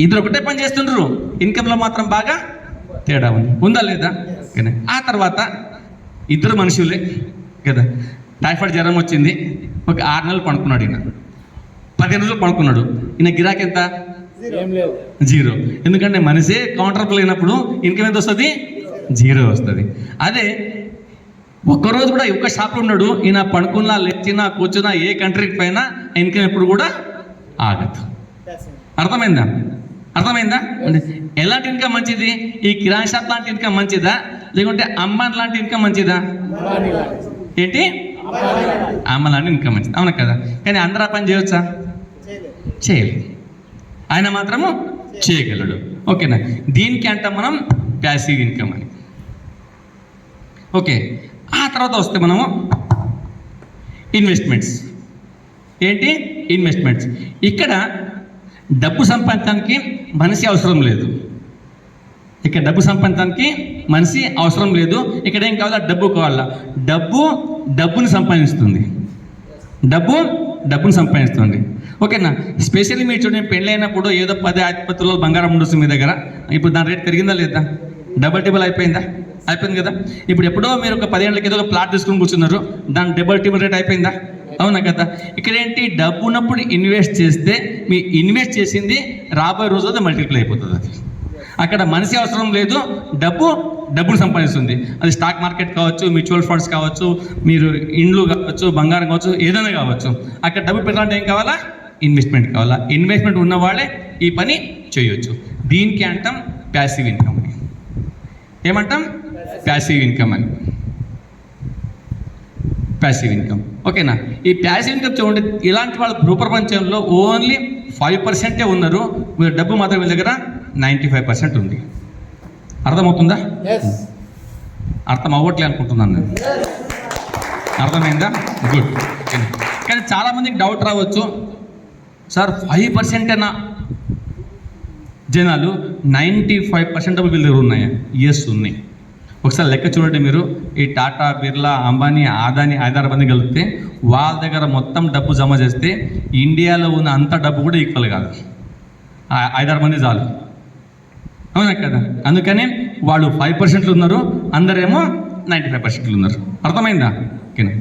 A: ఇద్దరు ఒకటే పని చేస్తుండ్రు, ఇన్కంలో మాత్రం బాగా తేడా ఉందా లేదా? ఆ తర్వాత ఇద్దరు మనుషులే కదా. టైఫాయిడ్ జ్వరం వచ్చింది, ఒక 6 నెలలు పడుకున్నాడు ఈయన, 15 రోజులు పడుకున్నాడు. ఈయన గిరాకీ ఎంత? 0. ఎందుకంటే మనిషే కౌంటర్ లేనప్పుడు ఇన్కమ్ ఎంత వస్తుంది? 0 వస్తుంది. అదే ఒక్కరోజు కూడా ఒక్క షాప్లో ఉన్నాడు, ఈయన పడుకున్నా లేచినా కూర్చున్నా ఏ కంట్రీకి పైన ఇన్కమ్ ఎప్పుడు కూడా ఆగదు. అర్థమైందా? అంటే ఎలాంటి ఇన్కమ్ మంచిది? ఈ కిరాణా షాప్ లాంటి ఇన్కమ్ మంచిదా, లేకుంటే అంబానీ లాంటి ఇన్కమ్ మంచిదా? ఏంటి? అంబానీ లాంటి ఇన్కమ్ మంచిది, అవునా కదా. కానీ అందరూ ఆ పని చేయవచ్చా? చేయలేదు. ఆయన మాత్రము చేయగలడు, ఓకేనా. దీనికి అంటాం మనం ప్యాసివ్ ఇన్కమ్ అని, ఓకే. ఆ తర్వాత వస్తే మనము ఇన్వెస్ట్మెంట్స్. ఏంటి? ఇన్వెస్ట్మెంట్స్. ఇక్కడ డబ్బు సంపాదించడానికి మనిషి అవసరం లేదు, ఇక్కడ ఏం కావాలా? డబ్బు కావాలా. డబ్బుని సంపాదిస్తుంది, డబ్బును సంపాదిస్తుంది, ఓకేనా. స్పెషల్లీ మీరు చూడండి, పెళ్ళి అయినప్పుడు ఏదో 10-5 తులాల బంగారం ఉండొచ్చు మీ దగ్గర. ఇప్పుడు దాని రేట్ పెరిగిందా లేదా? డబుల్ అయిపోయిందా? అయిపోయింది కదా. ఇప్పుడు ఎప్పుడో మీరు ఒక 10 ఏళ్ళకి ఏదో ఒక ప్లాట్ తీసుకుని కూర్చున్నారు, దాని డబుల్ రేట్ అయిపోయిందా? అవునా కదా. ఇక్కడ ఏంటి? డబ్బు ఉన్నప్పుడు ఇన్వెస్ట్ చేస్తే మీ ఇన్వెస్ట్ చేసింది రాబోయే రోజుల్లో మల్టిప్లై అయిపోతుంది. అది అక్కడ మనిషి అవసరం లేదు, డబ్బును సంపాదిస్తుంది. అది స్టాక్ మార్కెట్ కావచ్చు, మ్యూచువల్ ఫండ్స్ కావచ్చు, మీరు ఇండ్లు కావచ్చు, బంగారం కావచ్చు, ఏదైనా కావచ్చు. అక్కడ డబ్బు పెట్టాలంటే ఏం కావాలా? ఇన్వెస్ట్మెంట్ కావాలా. ఇన్వెస్ట్మెంట్ ఉన్న వాళ్ళే ఈ పని చేయొచ్చు. దీనికి అంటాం ప్యాసివ్ ఇన్కమ్ అని. ఏమంటాం? ప్యాసివ్ ఇన్కమ్ అని. Passive income. ఓకేనా? ఈ ప్యాసివ్ ఇన్కమ్ చూడండి, ఇలాంటి వాళ్ళ భూప్రపంచంలో ఓన్లీ 5% ఉన్నారు. వీళ్ళ డబ్బు మాత్రం వీళ్ళ దగ్గర 95% ఉంది. అర్థమవుతుందా? అర్థం అవ్వట్లే అనుకుంటున్నాను నేను. అర్థమైందా? గుడ్. కానీ చాలామందికి డౌట్ రావచ్చు, సార్ 5%ఏనా జనాలు, 95% డబ్బులు వీళ్ళ దగ్గర ఉన్నాయా? ఎస్, ఉన్నాయి. ఒకసారి లెక్క చూడండి మీరు. ఈ టాటా, బిర్లా, అంబానీ, ఆదాని, 5-6 మంది కలిపితే వాళ్ళ దగ్గర మొత్తం డబ్బు జమ చేస్తే ఇండియాలో ఉన్న అంత డబ్బు కూడా ఈక్వల్ కాదు. 5-6 మంది చాలు. అవునా కదా? అందుకని వాళ్ళు 5% ఉన్నారు, అందరేమో 95% ఉన్నారు. అర్థమైందా? ఓకేనా?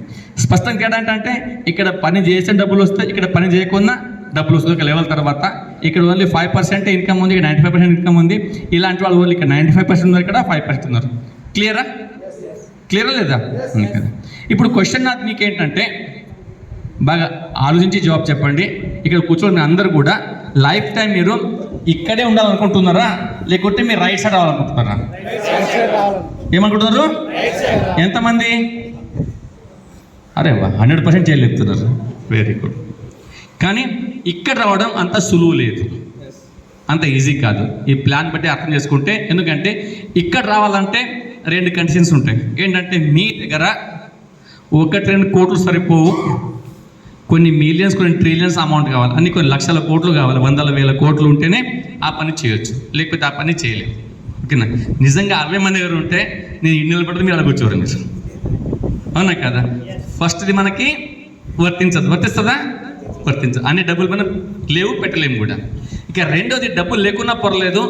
A: స్పష్టంగా తేడా ఏంటంటే ఇక్కడ పని చేసే డబ్బులు వస్తాయి, ఇక్కడ పని చేయకుండా డబ్బులు వస్తుంది. ఒక లెవెల్ తర్వాత ఇక్కడ ఓన్లీ 5% ఇన్కమ్ ఉంది, ఇక్కడ 95% ఇన్కమ్ ఉంది. ఇలాంటి వాళ్ళు ఓన్లీ ఇక్కడ 95% ఉన్నారు, ఇక్కడ 5% ఉన్నారు. క్లియరా? క్లియరా లేదా? కదా. ఇప్పుడు క్వశ్చన్ నాకు మీకేంటంటే బాగా ఆలోచించి జవాబు చెప్పండి. ఇక్కడ కూర్చొని అందరూ కూడా లైఫ్ టైం మీరు ఇక్కడే ఉండాలనుకుంటున్నారా, లేకుంటే మీరు రైట్ సైడ్ రావాలనుకుంటున్నారా? ఏమనుకుంటున్నారు? ఎంతమంది? అరే 100% చేయలేపుతున్నారు. Very good. కానీ ఇక్కడ రావడం అంత సులువు లేదు, అంత ఈజీ కాదు. ఈ ప్లాన్ బట్టి అర్థం చేసుకుంటే, ఎందుకంటే ఇక్కడ రావాలంటే 2 కండిషన్స్ ఉంటాయి. ఏంటంటే మీ దగ్గర 1-2 కోట్లు సరిపోవు, కొన్ని మిలియన్స్, కొన్ని ట్రిలియన్స్ అమౌంట్ కావాలి, అన్ని కొన్ని లక్షల కోట్లు కావాలి, 100,000 కోట్లు ఉంటేనే ఆ పని చేయొచ్చు, లేకపోతే ఆ పని చేయలేము. ఓకేనా? నిజంగా 60 మంది దగ్గర ఉంటే నేను ఇన్ని పడితే మీరు అలా కూర్చోరు మీరు. అవునా కదా? ఫస్ట్ది మనకి వర్తిస్తుందా? వర్తించదు. అన్ని డబ్బులు మనం లేవు, పెట్టలేము కూడా. ఇక రెండోది, డబ్బులు లేకున్నా పర్లేదు,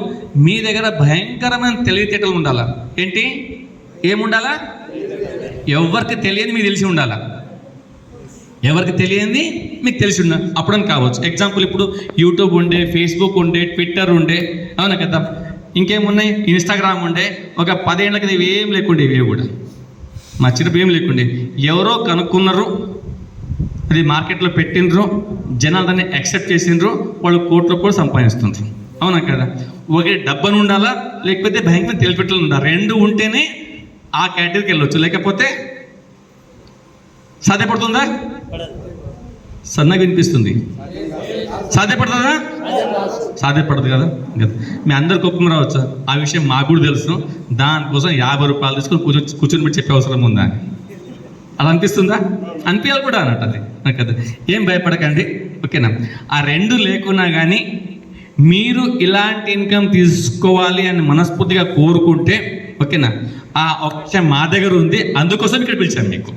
A: మీ దగ్గర భయంకరమైన తెలివితేటలు ఉండాలా. ఏంటి? ఏముండాలా? ఎవరికి తెలియదు మీకు తెలిసి ఉండాలా. ఎవరికి తెలియంది మీకు తెలిసి ఉండాలి. అప్పుడని కావచ్చు. ఎగ్జాంపుల్, ఇప్పుడు యూట్యూబ్ ఉండే, ఫేస్బుక్ ఉండే, ట్విట్టర్ ఉండే, అవునా కదా? ఇంకేమున్నాయి? ఇన్స్టాగ్రామ్ ఉండే. ఒక 10 ఏళ్ళ కింద ఇవేం లేకుండే, ఇవే కూడా మా చిన్నప్పుడు ఏం లేకుండే. ఎవరో కనుక్కున్నారు, అది మార్కెట్లో పెట్టినరు, జనాలు దాన్ని యాక్సెప్ట్ చేసినారు, వాళ్ళు కోట్లు కూడా సంపాదిస్తుంటారు. అవునా కదా? ఒకటి డబ్బను ఉండాలా, లేకపోతే భయంకర తెలివితేటలు ఉండాలి. 2 ఉంటేనే ఆ కేటగిరీకి వెళ్ళొచ్చు, లేకపోతే సాధ్యపడుతుందా? సన్నగా వినిపిస్తుంది. సాధ్యపడుతుందా? సాధ్యపడదు కదా. మీ అందరికి ఒప్పం రావచ్చు, ఆ విషయం మాకు కూడా తెలుసు. దానికోసం 50 రూపాయలు తీసుకొని కూర్చొని పెట్టి చెప్పే అవసరం ఉందా? అలా అనిపిస్తుందా? అనిపించాలి కూడా అన్నట్టు. అది కదా. ఏం భయపడకండి. ఓకేనా? ఆ 2 లేకున్నా కానీ మీరు ఇలాంటి ఇన్కమ్ తీసుకోవాలి అని మనస్ఫూర్తిగా కోరుకుంటే, ఓకేనా, ఆ ఆప్షన్ మా దగ్గర ఉంది. అందుకోసం ఇక్కడ పిలిచాను మీకు.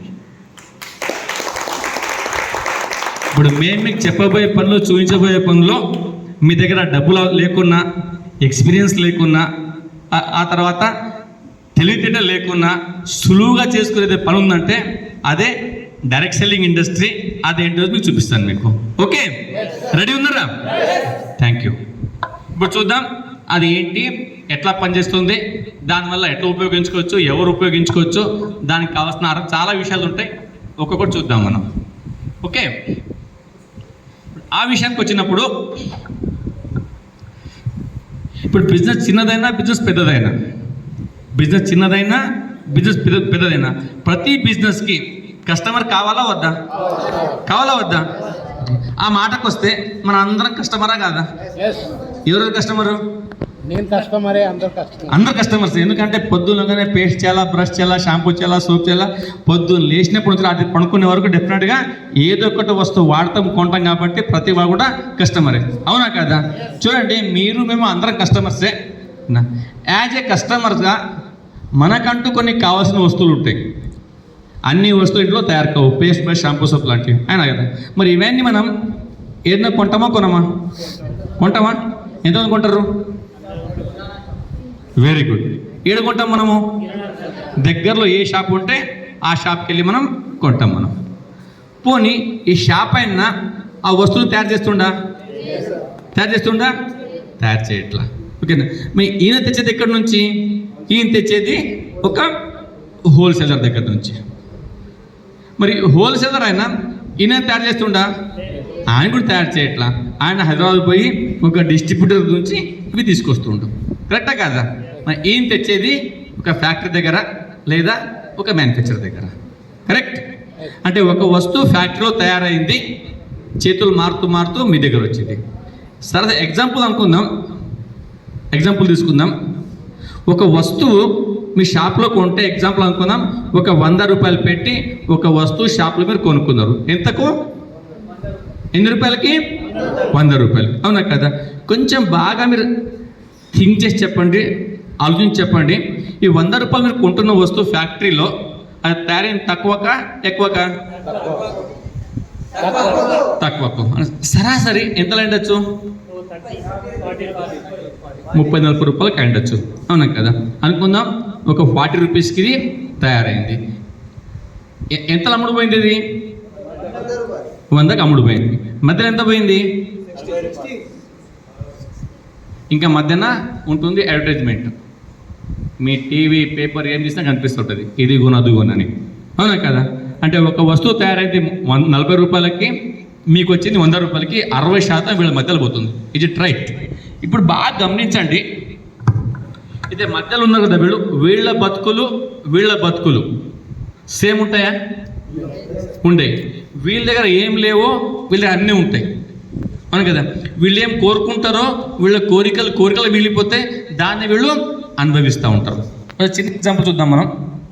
A: ఇప్పుడు మేము మీకు చెప్పబోయే పనులు, చూపించబోయే పనులు మీ దగ్గర డబ్బులు లేకున్నా, ఎక్స్పీరియన్స్ లేకున్నా, ఆ తర్వాత తెలివితేటలు లేకున్నా సులువుగా చేసుకునేది పని ఉందంటే అదే డైరెక్ట్ సెల్లింగ్ ఇండస్ట్రీ. అదేంటో మీకు చూపిస్తాను మీకు. ఓకే, రెడీ ఉన్నారా? Thank you. ఇప్పుడు చూద్దాం అది ఏంటి, ఎట్లా పనిచేస్తుంది, దానివల్ల ఎట్లా ఉపయోగించుకోవచ్చు, ఎవరు ఉపయోగించుకోవచ్చు, దానికి కావాల్సిన చాలా విషయాలు ఉంటాయి. ఒక్కొక్కటి చూద్దాం మనం. ఓకే, ఆ విషయానికి వచ్చినప్పుడు, ఇప్పుడు బిజినెస్ చిన్నదైనా, బిజినెస్ పెద్దదైనా, బిజినెస్ చిన్నదైనా, బిజినెస్ పెద్దదైనా, ప్రతి బిజినెస్కి కస్టమర్ కావాలా వద్దా? కావాలా వద్దా? ఆ మాటకు వస్తే మన అందరం కస్టమరా కాదా? ఎవరు కస్టమరు?
B: నేను కస్టమరే.
A: అందరు కస్టమర్స్. ఎందుకంటే పొద్దునగానే పేస్ట్ చేయాలా, బ్రష్ చేయాలా, షాంపూ చేయాలా, సోప్ చేయాలా, పొద్దున్న లేచినప్పుడు నుంచి రాత్రి పడుకునే వరకు డెఫినెట్గా ఏదో ఒకటి వస్తువు వాడతాం, కొంటాం. కాబట్టి ప్రతి వాడు కూడా కస్టమరే. అవునా కదా? చూడండి, మీరు మేము అందరం కస్టమర్సే. యాజ్ ఏ కస్టమర్స్గా మనకంటూ కొన్ని కావాల్సిన వస్తువులు ఉంటాయి. అన్ని వస్తువులు ఇంట్లో తయారు కావు, పేస్ట్, బ్రష్, షాంపూ, సోప్ లాంటివి. అయినా కదా? మరి ఇవన్నీ మనం ఏదైనా కొంటామా, కొనమా? కొంటామా? ఎంత కొంటారు? Very good. ఏడు కొంటాం మనము? దగ్గరలో ఏ షాప్ ఉంటే ఆ షాప్కి వెళ్ళి మనం కొంటాం. మనం పోనీ ఈ షాప్ అయినా ఆ వస్తువులు తయారు చేస్తుండా? తయారు చేయట్లా. ఓకేనా? మీ ఈయన తెచ్చేది ఎక్కడి నుంచి? ఈయన తెచ్చేది ఒక హోల్సేలర్ దగ్గర నుంచి. మరి హోల్సేలర్ అయినా ఈయన తయారు చేస్తుండా? ఆయన కూడా తయారు చేయట్లా. ఆయన హైదరాబాద్ పోయి ఒక డిస్ట్రిబ్యూటర్ నుంచి ఇవి తీసుకొస్తుండు. కరెక్టా కాదా? మరి ఈయన తెచ్చేది ఒక ఫ్యాక్టరీ దగ్గర లేదా ఒక మ్యానుఫ్యాక్చర్ దగ్గర. కరెక్ట్? అంటే ఒక వస్తువు ఫ్యాక్టరీలో తయారైంది, చేతులు మారుతూ మారుతూ మీ దగ్గర వచ్చింది. సరే ఎగ్జాంపుల్ తీసుకుందాం. ఒక వస్తువు మీ షాప్లో కొంటే ఎగ్జాంపుల్ అనుకుందాం, ఒక 100 రూపాయలు పెట్టి ఒక వస్తువు షాప్లో మీరు కొనుక్కున్నారు. ఎంతకు? ఎన్ని రూపాయలకి? 100 రూపాయలు. అవునా కదా? కొంచెం బాగా మీరు థింక్ చేసి చెప్పండి, ఆలోచించి చెప్పండి. ఈ 100 రూపాయలు మీరు కొంటున్న వస్తువు ఫ్యాక్టరీలో అది తయారైన తక్కువకా ఎక్కువకా? తక్కువకు. సరాసరి ఎంత అయ్యొచ్చు? 30-40 రూపాయలకి అయ్యొచ్చు. అవునా కదా? అనుకుందాం ఒక 40 రూపీస్కి ఇది తయారైంది. ఎంత అమ్ముడుపోయింది? ఇది 100కి అమ్ముడుపోయింది. మధ్యలో ఎంత పోయింది? ఇంకా మధ్యన ఉంటుంది అడ్వర్టైజ్మెంట్. మీ టీవీ పేపర్ ఏం చేసినా కనిపిస్తుంటుంది, ఇది కొను అది కొనని. అవునా కదా? అంటే ఒక వస్తువు తయారైతే 40 రూపాయలకి, మీకు వచ్చింది 100 రూపాయలకి 60% వీళ్ళ మధ్యలో పోతుంది. ఇది రైట్. ఇప్పుడు బాగా గమనించండి, ఇదే మధ్యలో ఉన్నారు కదా వీళ్ళు, వీళ్ళ బతుకులు సేమ్ ఉంటాయా? ఉండేవి. వీళ్ళ దగ్గర ఏం లేవో వీళ్ళ దగ్గర అన్నీ ఉంటాయి. అవును కదా? వీళ్ళు ఏం కోరుకుంటారో వీళ్ళ కోరికలు మిగిలిపోతే దాన్ని వీళ్ళు అనుభవిస్తూ ఉంటారు. చిన్న ఎగ్జాంపుల్ చూద్దాం మనం,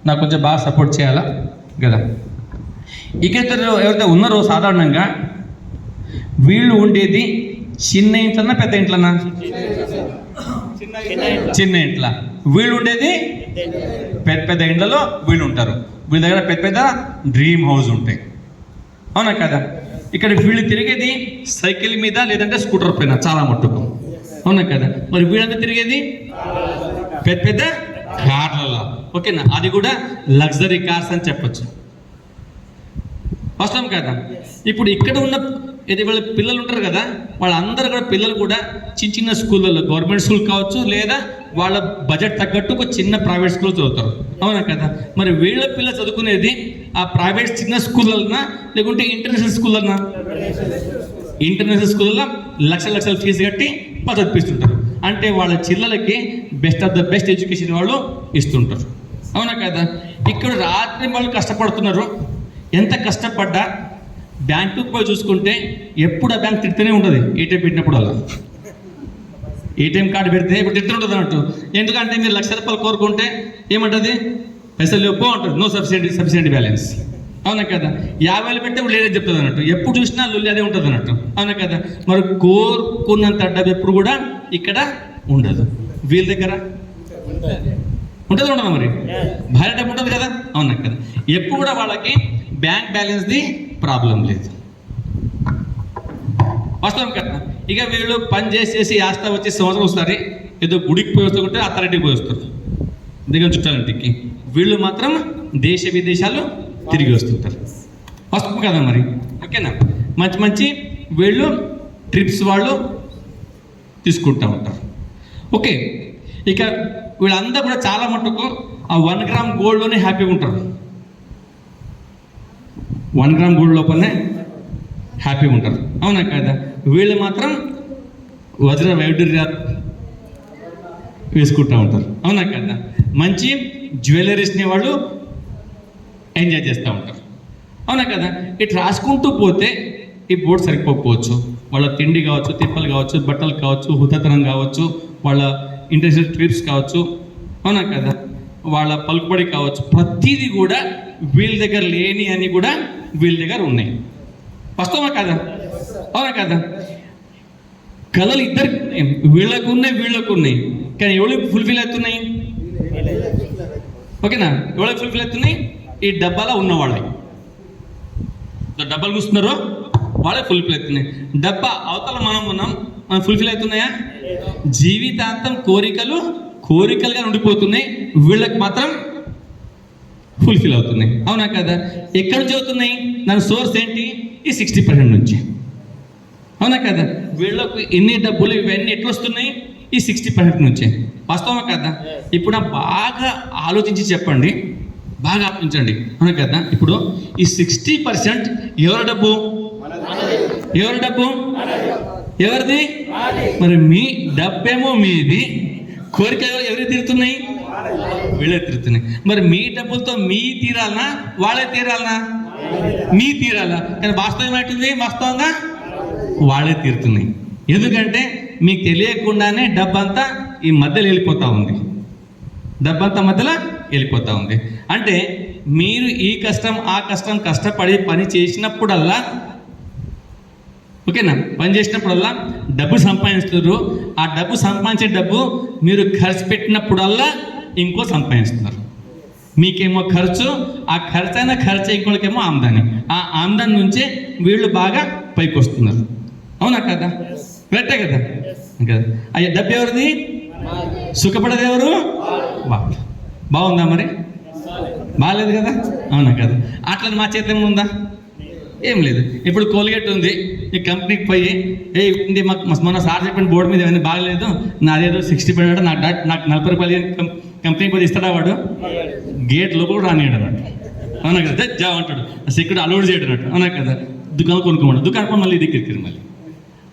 A: నాకు కొంచెం బాగా సపోర్ట్ చేయాలా కదా. ఇక్కడ ఎవరైతే ఉన్నారో సాధారణంగా వీళ్ళు ఉండేది చిన్న ఇంట్లన్నా పెద్ద ఇంట్లన్నా? చిన్న ఇంట్ల. వీళ్ళు ఉండేది పెద్ద ఇండ్లలో వీళ్ళు ఉంటారు. వీళ్ళ దగ్గర పెద్ద డ్రీమ్ హౌస్ ఉంటాయి. అవునా కదా? ఇక్కడ వీళ్ళు తిరిగేది సైకిల్ మీద లేదంటే స్కూటర్ పైన చాలా మట్టుకు. అవునా కదా? మరి వీళ్ళంతా తిరిగేది పెద్ద కార్లలో. ఓకేనా? అది కూడా లగ్జరీ కార్స్ అని చెప్పచ్చు. వాస్తవం కదా? ఇప్పుడు ఇక్కడ ఉన్న వాళ్ళ పిల్లలు ఉంటారు కదా, వాళ్ళందరూ కూడా పిల్లలు కూడా చిన్న స్కూళ్ళల్లో, గవర్నమెంట్ స్కూల్ కావచ్చు లేదా వాళ్ళ బడ్జెట్ తగ్గట్టు ఒక చిన్న ప్రైవేట్ స్కూల్ చదువుతారు. అవునా కదా? మరి వీళ్ళ పిల్లలు చదువుకునేది ఆ ప్రైవేట్ చిన్న స్కూళ్ళన్నా లేకుంటే ఇంటర్నేషనల్ స్కూళ్ళన్నా? ఇంటర్నేషనల్ స్కూళ్ళలో లక్షల ఫీజు కట్టి చదివిస్తుంటారు. అంటే వాళ్ళ చిల్లలకి best of the best education వాళ్ళు ఇస్తుంటారు. అవునా కదా? ఇక్కడ రాత్రి వాళ్ళు కష్టపడుతున్నారు. ఎంత కష్టపడ్డా బ్యాంకుకి పోయి చూసుకుంటే ఎప్పుడు ఆ బ్యాంక్ తిడుతూనే ఉంటుంది. ఏటీఎం పెట్టినప్పుడు అలా ఏటీఎం కార్డు పెడితే ఇప్పుడు తిడుతూ ఉంటుంది అన్నట్టు. ఎందుకంటే మీరు 1,00,000 రూపాయలు కోరుకుంటే ఏమంటుంది? పైసలు లేవు అంటుంది, నో సఫిషియెంట్ బ్యాలెన్స్. అవునా కదా? 50,000 పెడితే ఇప్పుడు లేదని చెప్తుంది అన్నట్టు. ఎప్పుడు చూసినా లొల్లి అదే ఉంటుంది అన్నట్టు. అవునా కదా? మరి కోరుకున్నంత డబ్బు ఎప్పుడు కూడా ఇక్కడ ఉండదు. వీళ్ళ దగ్గర ఉండదా? మరి భార్య డబ్బు ఉంటుంది కదా. అవునా కదా? ఎప్పుడు కూడా వాళ్ళకి బ్యాంక్ బ్యాలెన్స్ది ప్రాబ్లం లేదు. వాస్తవం కదా? ఇక వీళ్ళు పని చేసేసి ఆస్తా వచ్చి సంవత్సరం వస్తారు, ఏదో గుడికి పోయి వస్తుంటే అత్తారింటికి పోయి వస్తారు, దగ్గర చుట్టాలింటికి. వీళ్ళు మాత్రం దేశ విదేశాలు తిరిగి వస్తుంటారు. వాస్తవం కదా మరి? ఓకేనా? మంచి వీళ్ళు ట్రిప్స్ వాళ్ళు తీసుకుంటూ ఉంటారు. ఓకే, ఇక వీళ్ళందరూ కూడా చాలా మటుకు ఆ 1 గ్రామ్ గోల్డ్లోనే హ్యాపీగా ఉంటారు. 1 గ్రామ్ గోల్డ్ లోపలనే హ్యాపీగా ఉంటారు. అవునా కదా? వీళ్ళు మాత్రం వజ్ర వైడూర్యాలు వేసుకుంటూ ఉంటారు. అవునా కదా? మంచి జ్యువెలరీస్ని వాళ్ళు ఎంజాయ్ చేస్తూ ఉంటారు. అవునా కదా? ఇటు రాసుకుంటూ పోతే ఈ బోర్డు సరిపోకపోవచ్చు. వాళ్ళ తిండి కావచ్చు, తిప్పలు కావచ్చు, బట్టలు కావచ్చు, హుతతనం కావచ్చు, వాళ్ళ ఇంటర్నేషనల్ ట్రిప్స్ కావచ్చు. అవునా కదా? వాళ్ళ పలుకుబడి కావచ్చు, ప్రతిదీ కూడా వీళ్ళ దగ్గర లేని అని కూడా వీళ్ళ దగ్గర ఉన్నాయి. వాస్తవమా కదా? అవునా కదా? కళలు ఇద్దరికి వీళ్ళకు ఉన్నాయి, కానీ ఎవరికి ఫుల్ఫిల్ అవుతున్నాయి? ఓకేనా? ఎవరికి ఫుల్ఫిల్ అవుతున్నాయి? ఈ డబ్బాలో ఉన్న వాళ్ళే. డబ్బాలు చూస్తున్నారో వాళ్ళే ఫుల్ఫిల్ అవుతున్నాయి. డబ్బా అవతల మనం ఫుల్ఫిల్ అవుతున్నాయా? జీవితాంతం కోరికలుగా ఉండిపోతున్నాయి. వీళ్ళకి మాత్రం ఫుల్ఫిల్ అవుతున్నాయి. అవునా కదా? ఎక్కడి నుంచి అవుతున్నాయి? దాని సోర్స్ ఏంటి? ఈ 60% నుంచి. అవునా కదా? వీళ్ళకు ఎన్ని డబ్బులు ఇవన్నీ ఎట్లా వస్తున్నాయి? ఈ 60% నుంచే. వాస్తవమా కదా? ఇప్పుడు బాగా ఆలోచించి చెప్పండి, బాగా ఆలోచించండి. అవును కదా? ఇప్పుడు ఈ 60% ఎవరి డబ్బు? ఎవరి డబ్బు? ఎవరిది? మరి మీ డబ్బేమో మీది, కోరికలు ఎవరికి తీరుతున్నాయి? వీళ్ళే తీరుతున్నాయి. మరి మీ డబ్బులతో మీ తీరాలనా, వాళ్ళే తీరాలనా? మీ తీరాలా. కానీ వాస్తవం ఏమైతుంది? వాస్తవంగా వాళ్ళే తీరుతున్నాయి. ఎందుకంటే మీకు తెలియకుండానే డబ్బంతా ఈ మధ్యలో వెళ్ళిపోతూ ఉంది. డబ్బంతా మధ్యలో వెళ్ళిపోతూ ఉంది. అంటే మీరు ఈ కష్టం ఆ కష్టం కష్టపడి పని చేసినప్పుడల్లా, ఓకేనా, పని చేసినప్పుడల్లా డబ్బు సంపాదిస్తున్నారు. ఆ డబ్బు సంపాదించే డబ్బు మీరు ఖర్చు పెట్టినప్పుడల్లా ఇంకో సంపాదిస్తున్నారు. మీకేమో ఖర్చు, ఆ ఖర్చైన ఖర్చు, ఇంకోటికేమో ఆమ్దాని. ఆ ఆమ్దాని నుంచే వీళ్ళు బాగా పైకి వస్తున్నారు. అవునా కదా? కరెక్టే కదా? కదా. అయ్యా డబ్బు ఎవరిది? సుఖపడేది ఎవరు? బాగుందా? మరి బాగాలేదు కదా? అవునా కదా? అట్లా మా చేతి ఏమైనా ఉందా? ఏం లేదు. ఇప్పుడు కోల్గేట్ ఉంది, ఈ కంపెనీకి పోయి ఇది మాకు మొన్న సార్ చెప్పిన బోర్డు మీద ఏమైనా బాగలేదు, నాదేదో 60 పడినాడు, నాకు 40 రూపాయలు కంపెనీకి పోయి ఇస్తాడా? వాడు గేట్ లోపల రానియాడు అన్నట్టు. అవునా కదా? జా అంటాడు, సెక్యూరిటీ అలౌడ్ చేయడం అన్నట్టు. అవునా కదా? దుకాణం కొనుక్కోమన్నాడు, దుకాణం మళ్ళీ ఇది కిరికిరి మళ్ళీ.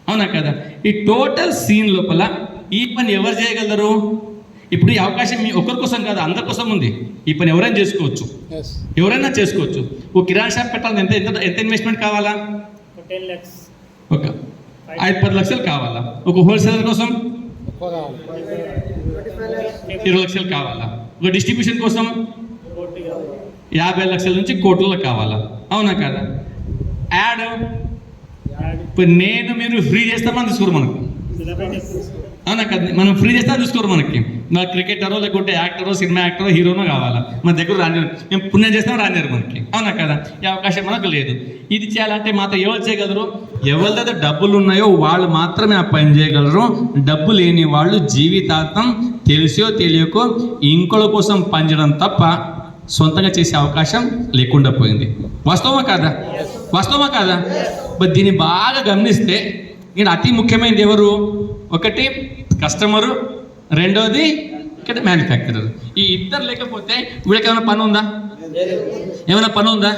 A: అవునా కదా? ఈ టోటల్ సీన్ లోపల ఈ పని ఎవరు చేయగలరు? ఇప్పుడు ఈ అవకాశం మీ ఒక్కరి కోసం కాదు, అందరి కోసం ఉంది. ఈ పని ఎవరైనా చేసుకోవచ్చు, ఎవరైనా చేసుకోవచ్చు. ఒక కిరాణా షాప్ పెట్టాలని ఎంత ఎంత ఎంత ఇన్వెస్ట్మెంట్ కావాలా?
B: 10 lakhs.
A: ఒక 5-10 లక్షలు కావాలా? ఒక హోల్సేలర్ కోసం 20 లక్షలు కావాలా? ఒక డిస్ట్రిబ్యూషన్ కోసం 50 లక్షల నుంచి కోట్లలో కావాలా? అవునా కదా? యాడ్ ఇప్పుడు నేను మీరు ఫ్రీ చేస్తామని తీసుకోరు మనకు. అవునా కదా? మనం ఫ్రీ చేస్తామని తీసుకోరు మనకి. నాకు క్రికెటరో లేకుంటే యాక్టరో, సినిమా యాక్టరో, హీరోనో కావాలా, మన దగ్గర రాని, మేము పుణ్యం చేస్తాం రానివారు మనకి. అవునా కదా? ఈ అవకాశం మనకు లేదు. ఇది చేయాలంటే మాత్రం ఎవరు చేయగలరు? ఎవరి దగ్గర డబ్బులు ఉన్నాయో వాళ్ళు మాత్రమే ఆ పని చేయగలరు. డబ్బు లేని వాళ్ళు జీవితాంతం తెలిసో తెలియకో ఇంకోళ్ళ కోసం పనిచేయడం తప్ప సొంతంగా చేసే అవకాశం లేకుండా పోయింది. వాస్తవమా కాదా? వాస్తవమా కాదా? బట్ దీన్ని బాగా గమనిస్తే నేను అతి ముఖ్యమైనది ఎవరు? ఒకటి కస్టమరు, రెండోది ఇక్కడ మ్యానుఫ్యాక్చరర్. ఈ ఇద్దరు లేకపోతే వీళ్ళకి ఏమైనా పని ఉందా? ఏమైనా పని ఉందా?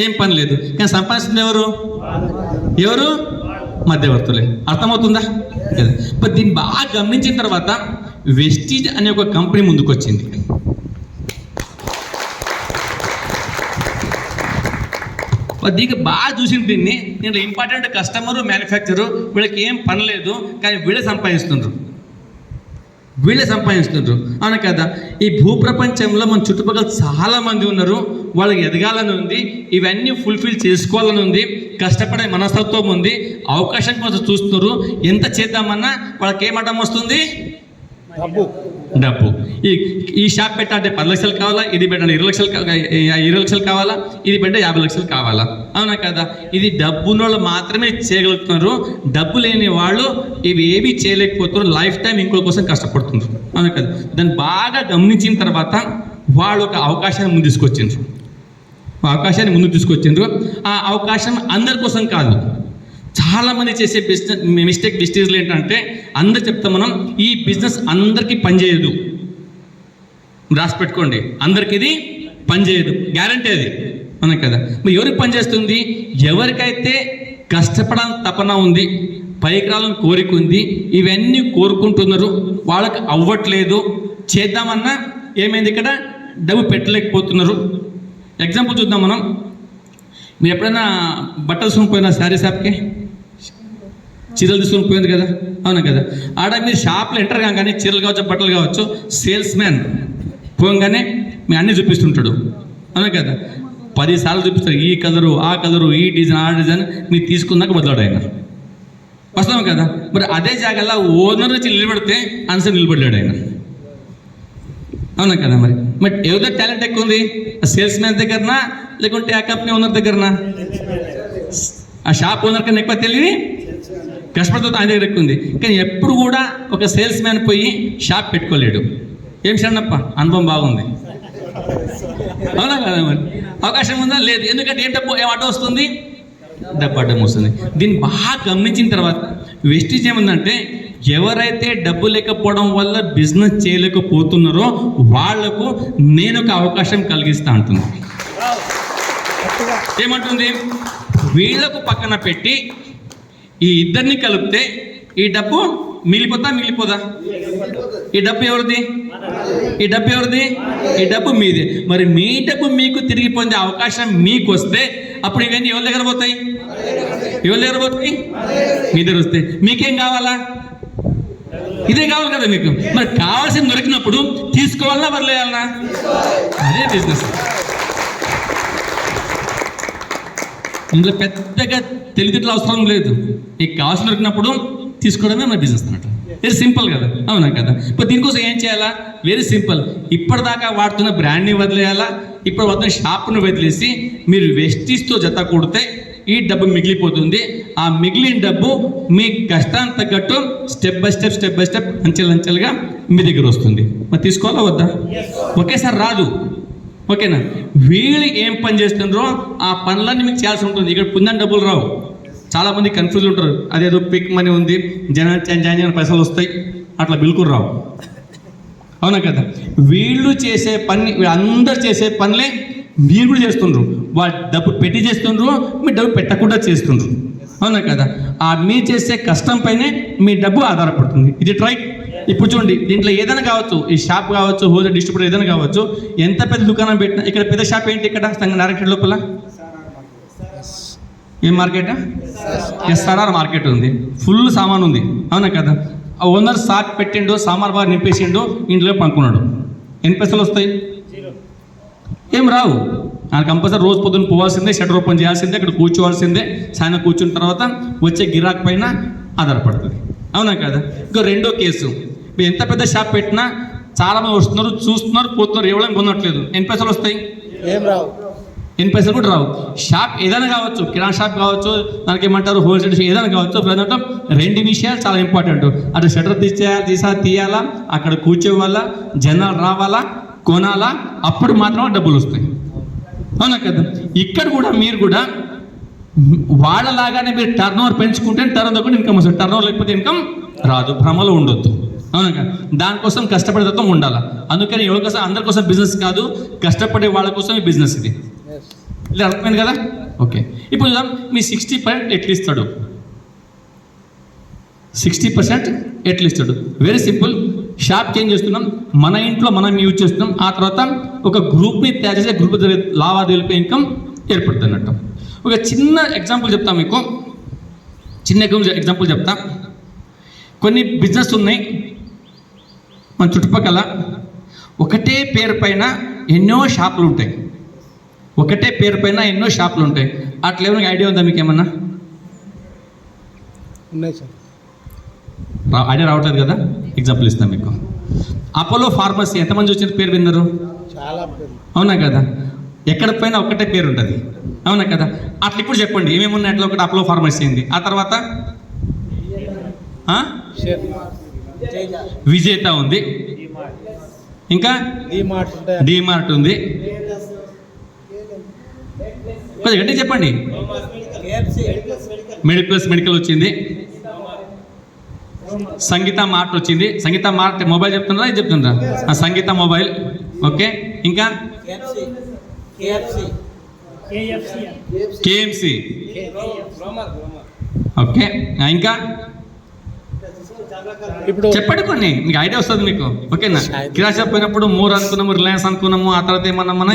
A: ఏం పని లేదు. కానీ సంపాదిస్తుంది ఎవరు? ఎవరు? మధ్యవర్తులే. అర్థమవుతుందా? కదా. బట్ దీన్ని బాగా గమనించిన తర్వాత వెస్టీజ్ అనే ఒక కంపెనీ ముందుకు వచ్చింది. దీనికి బాగా చూసిన దీన్ని, దీంట్లో ఇంపార్టెంట్ కస్టమరు, మ్యానుఫ్యాక్చరు, వీళ్ళకి ఏం పని లేదు, కానీ వీళ్ళే సంపాదిస్తుండ్రు. అవునా కదా? ఈ భూప్రపంచంలో మన చుట్టుపక్కల చాలామంది ఉన్నారు. వాళ్ళకి ఎదగాలని ఉంది, ఇవన్నీ ఫుల్ఫిల్ చేసుకోవాలని ఉంది, కష్టపడే మనస్తత్వం ఉంది, అవకాశం కోసం చూస్తున్నారు. ఎంత చేద్దామన్నా వాళ్ళకి ఏం అడ్డం వస్తుంది? డబ్బు. ఈ షాప్ పెట్టాలంటే 10 లక్షలు కావాలా, ఇది పెట్టాలంటే 20 లక్షలు కావాలా, ఇది పెట్టే 50 లక్షలు కావాలా? అవునా కదా? ఇది డబ్బున్న వాళ్ళు మాత్రమే చేయగలుగుతున్నారు. డబ్బు లేని వాళ్ళు ఇవి ఏవి చేయలేకపోతున్నారు. లైఫ్ టైం ఇంకోటి కోసం కష్టపడుతున్నారు. అవునా కదా? దాన్ని బాగా గమనించిన తర్వాత వాళ్ళు ఒక అవకాశాన్ని ముందు తీసుకొచ్చిండ్రు. ఆ అవకాశం అందరి కోసం కాదు. చాలామంది చేసే బిజినెస్లు ఏంటంటే, అందరు చెప్తాం మనం, ఈ బిజినెస్ అందరికీ పనిచేయదు. రాసి పెట్టుకోండి, అందరికి ఇది పనిచేయదు, గ్యారంటీ అది. అవునా కదా? మరి ఎవరికి పనిచేస్తుంది? ఎవరికైతే కష్టపడాలని తపన ఉంది, పైకి రావాలని కోరిక ఉంది, ఇవన్నీ కోరుకుంటున్నారు, వాళ్ళకి అవ్వట్లేదు, చేద్దామన్నా ఏమైంది, ఇక్కడ డబ్బు పెట్టలేకపోతున్నారు. ఎగ్జాంపుల్ చూద్దాం మనం. మీరు ఎప్పుడైనా బట్టలు తీసుకుని శారీ షాప్కి చీరలు తీసుకొని పోయింది కదా? అవునా కదా? ఆడ మీరు షాప్లో ఎంటర్ కాగానే చీరలు కావచ్చు, బట్టలు కావచ్చు, సేల్స్ మ్యాన్ పోగానే మీ అన్నీ చూపిస్తుంటాడు. అవునా కదా? 10 సార్లు చూపిస్తారు, ఈ కలరు, ఆ కలరు, ఈ డిజైన్, ఆ డిజైన్. మీరు తీసుకున్నాక వదలడు ఆయన. వస్తాం కదా? మరి అదే జాగాలో ఓనర్ వచ్చి నిలబడితే ఆన్సర్ నిలబడలేడు ఆయన. అవునా కదా? మరి ఎవరి టాలెంట్ ఎక్కువ ఉంది? సేల్స్ మ్యాన్ దగ్గరనా, లేకుంటే ఆ కంపెనీ ఓనర్ దగ్గరనా? ఆ షాప్ ఓనర్ కన్నా ఎక్కువ తెలియని కష్టపడుతుంది ఆయన దగ్గర ఎక్కువ ఉంది. కానీ ఎప్పుడు కూడా ఒక సేల్స్ మ్యాన్ పోయి షాప్ పెట్టుకోలేడు. ఏం షన్నప్ప, అనుభవం బాగుంది. అవునా కదా? మరి అవకాశం ఉందా? లేదు. ఎందుకంటే ఏం అడ్డం వస్తుంది? డబ్బు అడ్డం వస్తుంది. దీన్ని బాగా గమనించిన తర్వాత వెస్టీజ్ ఏముందంటే, ఎవరైతే డబ్బు లేకపోవడం వల్ల బిజినెస్ చేయలేకపోతున్నారో వాళ్లకు నేను ఒక అవకాశం కలిగిస్తా అంటుంది. ఏమంటుంది? వీళ్లకు పక్కన పెట్టి ఈ ఇద్దరిని కలిపితే ఈ డబ్బు మిగిలిపోదా? ఈ డబ్బు ఎవరిది? ఈ డబ్బు మీది. మరి మీ డబ్బు మీకు తిరిగి పొందే అవకాశం మీకు వస్తే అప్పుడు ఇవన్నీ ఎవరి దగ్గర పోతాయి? మీ దగ్గర వస్తాయి. మీకేం కావాలా? ఇదే కావాలి కదా మీకు. మరి కావాల్సింది దొరికినప్పుడు తీసుకోవాలన్నా వదిలేయాలన్నా? అదే బిజినెస్. ఇందులో పెద్దగా తెలివితేటలు అవసరం లేదు. మీకు కావాల్సిన దొరికినప్పుడు తీసుకోవడమే మన బిజినెస్ అన్నట్టు. వెరీ సింపుల్ కదా, అవునా కదా? ఇప్పుడు దీనికోసం ఏం చేయాలా? Very simple. ఇప్పటిదాకా వాడుతున్న బ్రాండ్ని వదిలేయాలా? ఇప్పుడు వాడుతున్న షాప్ను వదిలేసి మీరు వెస్టీస్తో జత కూడితే ఈ డబ్బు మిగిలిపోతుంది. ఆ మిగిలిన డబ్బు మీ కష్టానికి తగ్గట్టు స్టెప్ బై స్టెప్ అంచెలంచెలుగా మీ దగ్గర వస్తుంది. మరి తీసుకోవాలా వద్దా? ఒకేసారి రాదు, ఓకేనా? వీళ్ళు ఏం పని చేస్తున్నారో ఆ పనులన్నీ మీకు చేయాల్సి ఉంటుంది. ఇక్కడ పుందని డబ్బులు రావు. చాలామంది కన్ఫ్యూజ్ ఉంటారు. అదేదో పిక్ మనీ ఉంది, జనాన్ని పైసలు వస్తాయి, అట్లా బిల్కుల్ రావు, అవునా కదా? వీళ్ళు చేసే పని, అందరు చేసే పనులే మీరు కూడా చేస్తుండ్రు. వాళ్ళు డబ్బు పెట్టి చేస్తుండ్రు, మీరు డబ్బు పెట్టకుండా చేస్తుండ్రు, అవునా కదా? ఆ మీరు చేసే కష్టం పైనే మీ డబ్బు ఆధారపడుతుంది. ఇది రైట్. ఇప్పుడు చూడండి, దీంట్లో ఏదైనా కావచ్చు, ఈ షాప్ కావచ్చు, హోల్సేల్ డిస్ట్రిబ్యూటర్ ఏదైనా కావచ్చు. ఎంత పెద్ద దుకాణం పెట్టినా, ఇక్కడ పెద్ద షాప్ ఏంటి? ఇక్కడ నారాయణ లోపల ఏ మార్కెట్? ఎస్ఆర్ఆర్ మార్కెట్ ఉంది. ఫుల్ సామాన్ ఉంది, అవునా కదా? ఆ ఓనర్ షాప్ పెట్టిండు, సామాన్ బాగా నింపేసిండు, ఇంట్లో పనుకున్నాడు. ఎన్ని పైసలు వస్తాయి? ఏం రావు. ఆయన కంపల్సరీ రోజు పొద్దున్న పోవాల్సిందే, షట్టర్ ఓపెన్ చేయాల్సిందే, అక్కడ కూర్చోవాల్సిందే. సాయంత్రం కూర్చున్న తర్వాత వచ్చే గిరాక్ పైన ఆధారపడుతుంది, అవునా కదా? ఇంకో రెండో కేసు, మీరు ఎంత పెద్ద షాప్ పెట్టినా చాలామంది వస్తున్నారు, చూస్తున్నారు, పోతున్నారు, ఎవరైనా పొందట్లేదు. ఎన్ని పైసలు వస్తాయి? ఏం రావు. ఎన్ని పైసలు కూడా రావు. షాప్ ఏదైనా కావచ్చు, కిరాణా షాప్ కావచ్చు, దానికి ఏమంటారు హోల్సేల్ ఏదైనా కావచ్చు. ప్రజెంట్ రెండు విషయాలు చాలా ఇంపార్టెంట్. అటు షట్టర్ తీయాలా, అక్కడ కూర్చోవాలా, జనాలు రావాలా, కొనాలా, అప్పుడు మాత్రమే డబ్బులు వస్తాయి, అవునా కదా? ఇక్కడ కూడా మీరు కూడా వాళ్ళలాగానే మీరు టర్న్ ఓవర్ పెంచుకుంటే టర్న్ ఓవర్ ఇన్కమ్ వస్తుంది. టర్న్ ఓవర్ లేకపోతే ఇన్కమ్ రాదు. భ్రమలో ఉండొద్దు, అవునా కదా? దానికోసం కష్టపడే తత్వం ఉండాలి. అందుకని ఎవరి కోసం, అందరి కోసం బిజినెస్ కాదు, కష్టపడే వాళ్ళ కోసం ఈ బిజినెస్. ఇది ఇలా అర్థమైంది కదా? ఓకే. ఇప్పుడు మీ 60% ఎట్లా ఇస్తాడు? 60% ఎట్లా ఇస్తాడు? Very simple. షాప్ చేంజ్ చేస్తున్నాం, మన ఇంట్లో మనం యూజ్ చేస్తున్నాం. ఆ తర్వాత ఒక గ్రూప్ని తయారు చేసే గ్రూప్ లావాదేవీలపై ఇన్కమ్ ఏర్పడుతుంది అన్నట్టు. ఒక చిన్న ఎగ్జాంపుల్ చెప్తాం మీకు. ఎగ్జాంపుల్ చెప్తా. కొన్ని బిజినెస్ ఉన్నాయి మన చుట్టుపక్కల. ఒకటే పేరు పైన ఎన్నో షాపులు ఉంటాయి. అట్లా ఏమైనా ఐడియా ఉందా మీకు? ఏమన్నా ఉన్నాయి సార్? ఐడియా రావట్లేదు కదా? ఎగ్జాంపుల్ ఇస్తాను మీకు. అపోలో ఫార్మసీ ఎంతమంది వచ్చిన పేరు విన్నారు? చాలా, అవునా కదా? ఎక్కడ పైన ఒకటే పేరు ఉంటుంది, అవునా కదా? అట్లా ఇప్పుడు చెప్పండి ఏమేమి ఉన్నాయి అట్లా. ఒకటి అపోలో ఫార్మసీ ఉంది, ఆ తర్వాత విజేత ఉంది, ఇంకా డిమార్ట్ ఉంది. కొద్దిగా గట్టి చెప్పండి. మెడికల్ వచ్చింది, సంగీత మార్ట్ వచ్చింది. సంగీత మార్ట్ మొబైల్ చెప్తున్నారా? ఇది చెప్తున్నారా? సంగీత మొబైల్, ఓకే. ఇంకా కేఎంసి, ఓకే. ఇంకా చెప్పండి కొన్ని, మీకు ఐడియా వస్తుంది మీకు, ఓకేనా? కిరాణా పోయినప్పుడు మోర్ అనుకున్నాము, రిలయన్స్ అనుకున్నాము, ఆ తర్వాత ఏమన్నా మన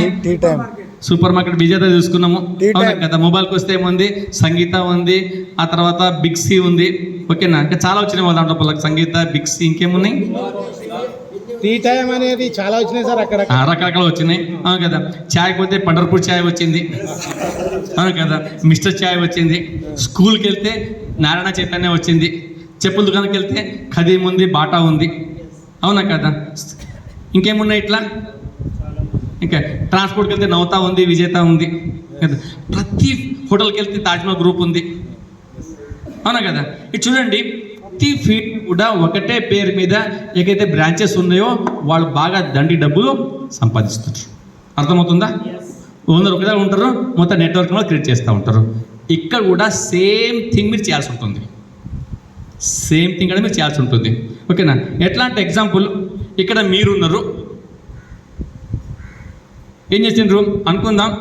A: సూపర్ మార్కెట్ విజేత చూసుకున్నాము, అవునా కదా? మొబైల్కి వస్తే ఏముంది? సంగీత ఉంది, ఆ తర్వాత బిగ్ సి ఉంది, ఓకేనా? ఇంకా చాలా వచ్చినాయి వాళ్ళ దాంట్లో. సంగీత, బిగ్ సి, ఇంకేమున్నాయి? టీ టైం అనేది చాలా వచ్చినాయి సార్, అక్కడ రకరకాల వచ్చినాయి, అవును కదా? చాయ్ పోతే పండర్పూర్ చాయ్ వచ్చింది, అవును కదా? మిస్టర్ చాయ్ వచ్చింది. స్కూల్కి వెళ్తే నారాయణ చైతన్య వచ్చింది. చెప్పుల దుకాణానికి వెళ్తే ఖదీమ్ ఉంది, బాటా ఉంది, అవునా కదా? ఇంకేమున్నాయి ఇట్లా? ఇంకా ట్రాన్స్పోర్ట్కి వెళ్తే నవతా ఉంది, విజేత ఉంది కదా? ప్రతి హోటల్కి వెళ్తే తాజ్మహల్ గ్రూప్ ఉంది, అవునా కదా? ఇది చూడండి, ప్రతి ఫీల్డ్ కూడా ఒకటే పేరు మీద ఏకైతే బ్రాంచెస్ ఉన్నాయో వాళ్ళు బాగా దండి డబ్బులు సంపాదిస్తారు. అర్థమవుతుందా? ఓనర్ ఒకదే ఉంటారు, మొత్తం నెట్వర్క్ క్రియేట్ చేస్తూ ఉంటారు. ఇక్కడ కూడా సేమ్ థింగ్ మీరు చేయాల్సి ఉంటుంది. సేమ్ థింగ్ కూడా మీరు చేయాల్సి ఉంటుంది. ఓకేనా? ఎట్లా అంటే ఎగ్జాంపుల్, ఇక్కడ మీరున్నారు, ఏం చేసిండ్రు అనుకుందాం,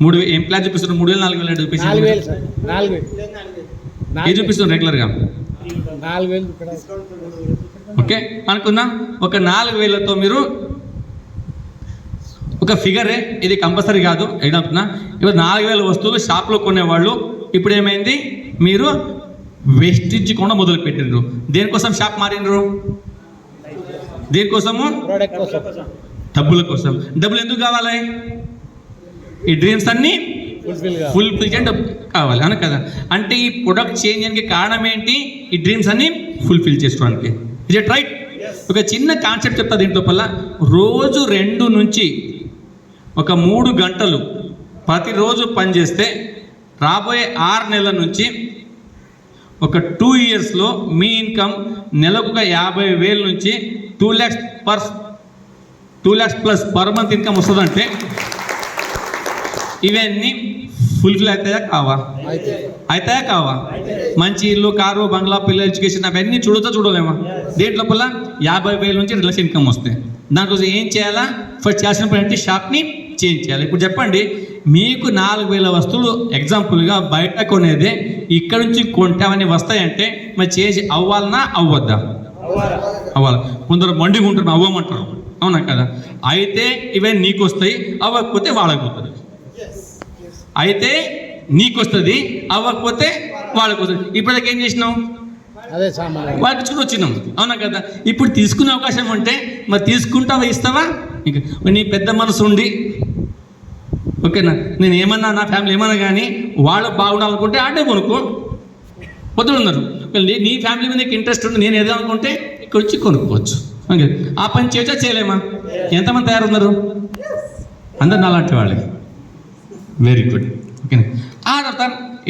A: 3,000 ఏం క్లాస్ చూపిస్తున్నారు? 3,000 4,000 చూపిస్తున్నారు. ఏం చూపిస్తున్నారు రెగ్యులర్గా?
B: 4,000.
A: ఓకే అనుకుందాం, ఒక 4,000తో మీరు ఒక ఫిగరే, ఇది కంపల్సరీ కాదు ఏదనుకున్నా. ఇప్పుడు 4,000 వస్తువులు షాప్లో కొనేవాళ్ళు ఇప్పుడు ఏమైంది, మీరు వేస్టేజ్ కూడా మొదలు పెట్టిండ్రు. దేనికోసం షాప్ మారిండ్రు? దేనికోసము? డబ్బుల కోసం. డబ్బులు ఎందుకు కావాలి? ఈ డ్రీమ్స్ అన్నీ ఫుల్ఫిల్ చేయడం కావాలి అవును కదా. అంటే ఈ ప్రొడక్ట్ చేంజ్ చేయడానికి కారణం ఏంటి? ఈ డ్రీమ్స్ అన్ని ఫుల్ఫిల్ చేసుకోవడానికి. Is it right? ఒక చిన్న కాన్సెప్ట్ చెప్తా దీంట్లో వల్ల. రోజు 2 నుంచి ఒక 3 గంటలు ప్రతిరోజు పనిచేస్తే రాబోయే 6 నెలల నుంచి ఒక 2 ఇయర్స్లో మీ ఇన్కమ్ నెలకు ఒక 50,000 నుంచి 2 lakhs plus per month income వస్తుందంటే ఇవన్నీ ఫుల్ఫిల్ అవుతాయా కావా? అవుతాయా కావా? మంచి ఇల్లు, కారు, బంగ్లా, పిల్లల ఎడ్యుకేషన్ అవన్నీ చూడలేమా? దేంట్ లోపల 50,000 నుంచి 2 లక్షల ఇన్కమ్ వస్తాయి. దానికోసం ఏం చేయాలా? ఫస్ట్ చేయాల్సిన పని అంటే షాప్ని చేంజ్ చేయాలి. ఇప్పుడు చెప్పండి, మీకు 4,000 వస్తువులు ఎగ్జాంపుల్గా బయట కొనేదే ఇక్కడ నుంచి కొంటామని వస్తాయంటే మరి చేంజ్ అవ్వాలన్నా అవ్వద్దా? అవ్వాలి. కొందరు మండిగా ఉంటారు, అవ్వమంటారు అవునా కదా. అయితే ఇవన్నీ నీకు వస్తాయి, అవ్వకపోతే వాళ్ళకపోతుంది. అయితే నీకు వస్తుంది, అవ్వకపోతే వాళ్ళకి వస్తుంది. ఇప్పటిదాకా ఏం చేసినావు? వాళ్ళకి ఇచ్చుకుని వచ్చినాం అవునా కదా. ఇప్పుడు తీసుకునే అవకాశం ఉంటే మరి తీసుకుంటావా, ఇస్తావా? ఇంకా నీ పెద్ద మనసు ఉండి ఓకేనా, నేను ఏమన్నా నా ఫ్యామిలీ ఏమన్నా కానీ వాళ్ళు బాగుండాలనుకుంటే ఆడే కొనుక్కో. పొద్దులు ఉన్నారు, నీ ఫ్యామిలీ మీద నీకు ఇంట్రెస్ట్ ఉండి నేను ఏదో అనుకుంటే ఇక్కడ వచ్చి కొనుక్కోవచ్చు. ఓకే, ఆ పని చేయలేమా? ఎంతమంది తయారున్నారు? అందరు నాలాంటి వాళ్ళే. Very good. ఓకేనా. ఆ తర్వాత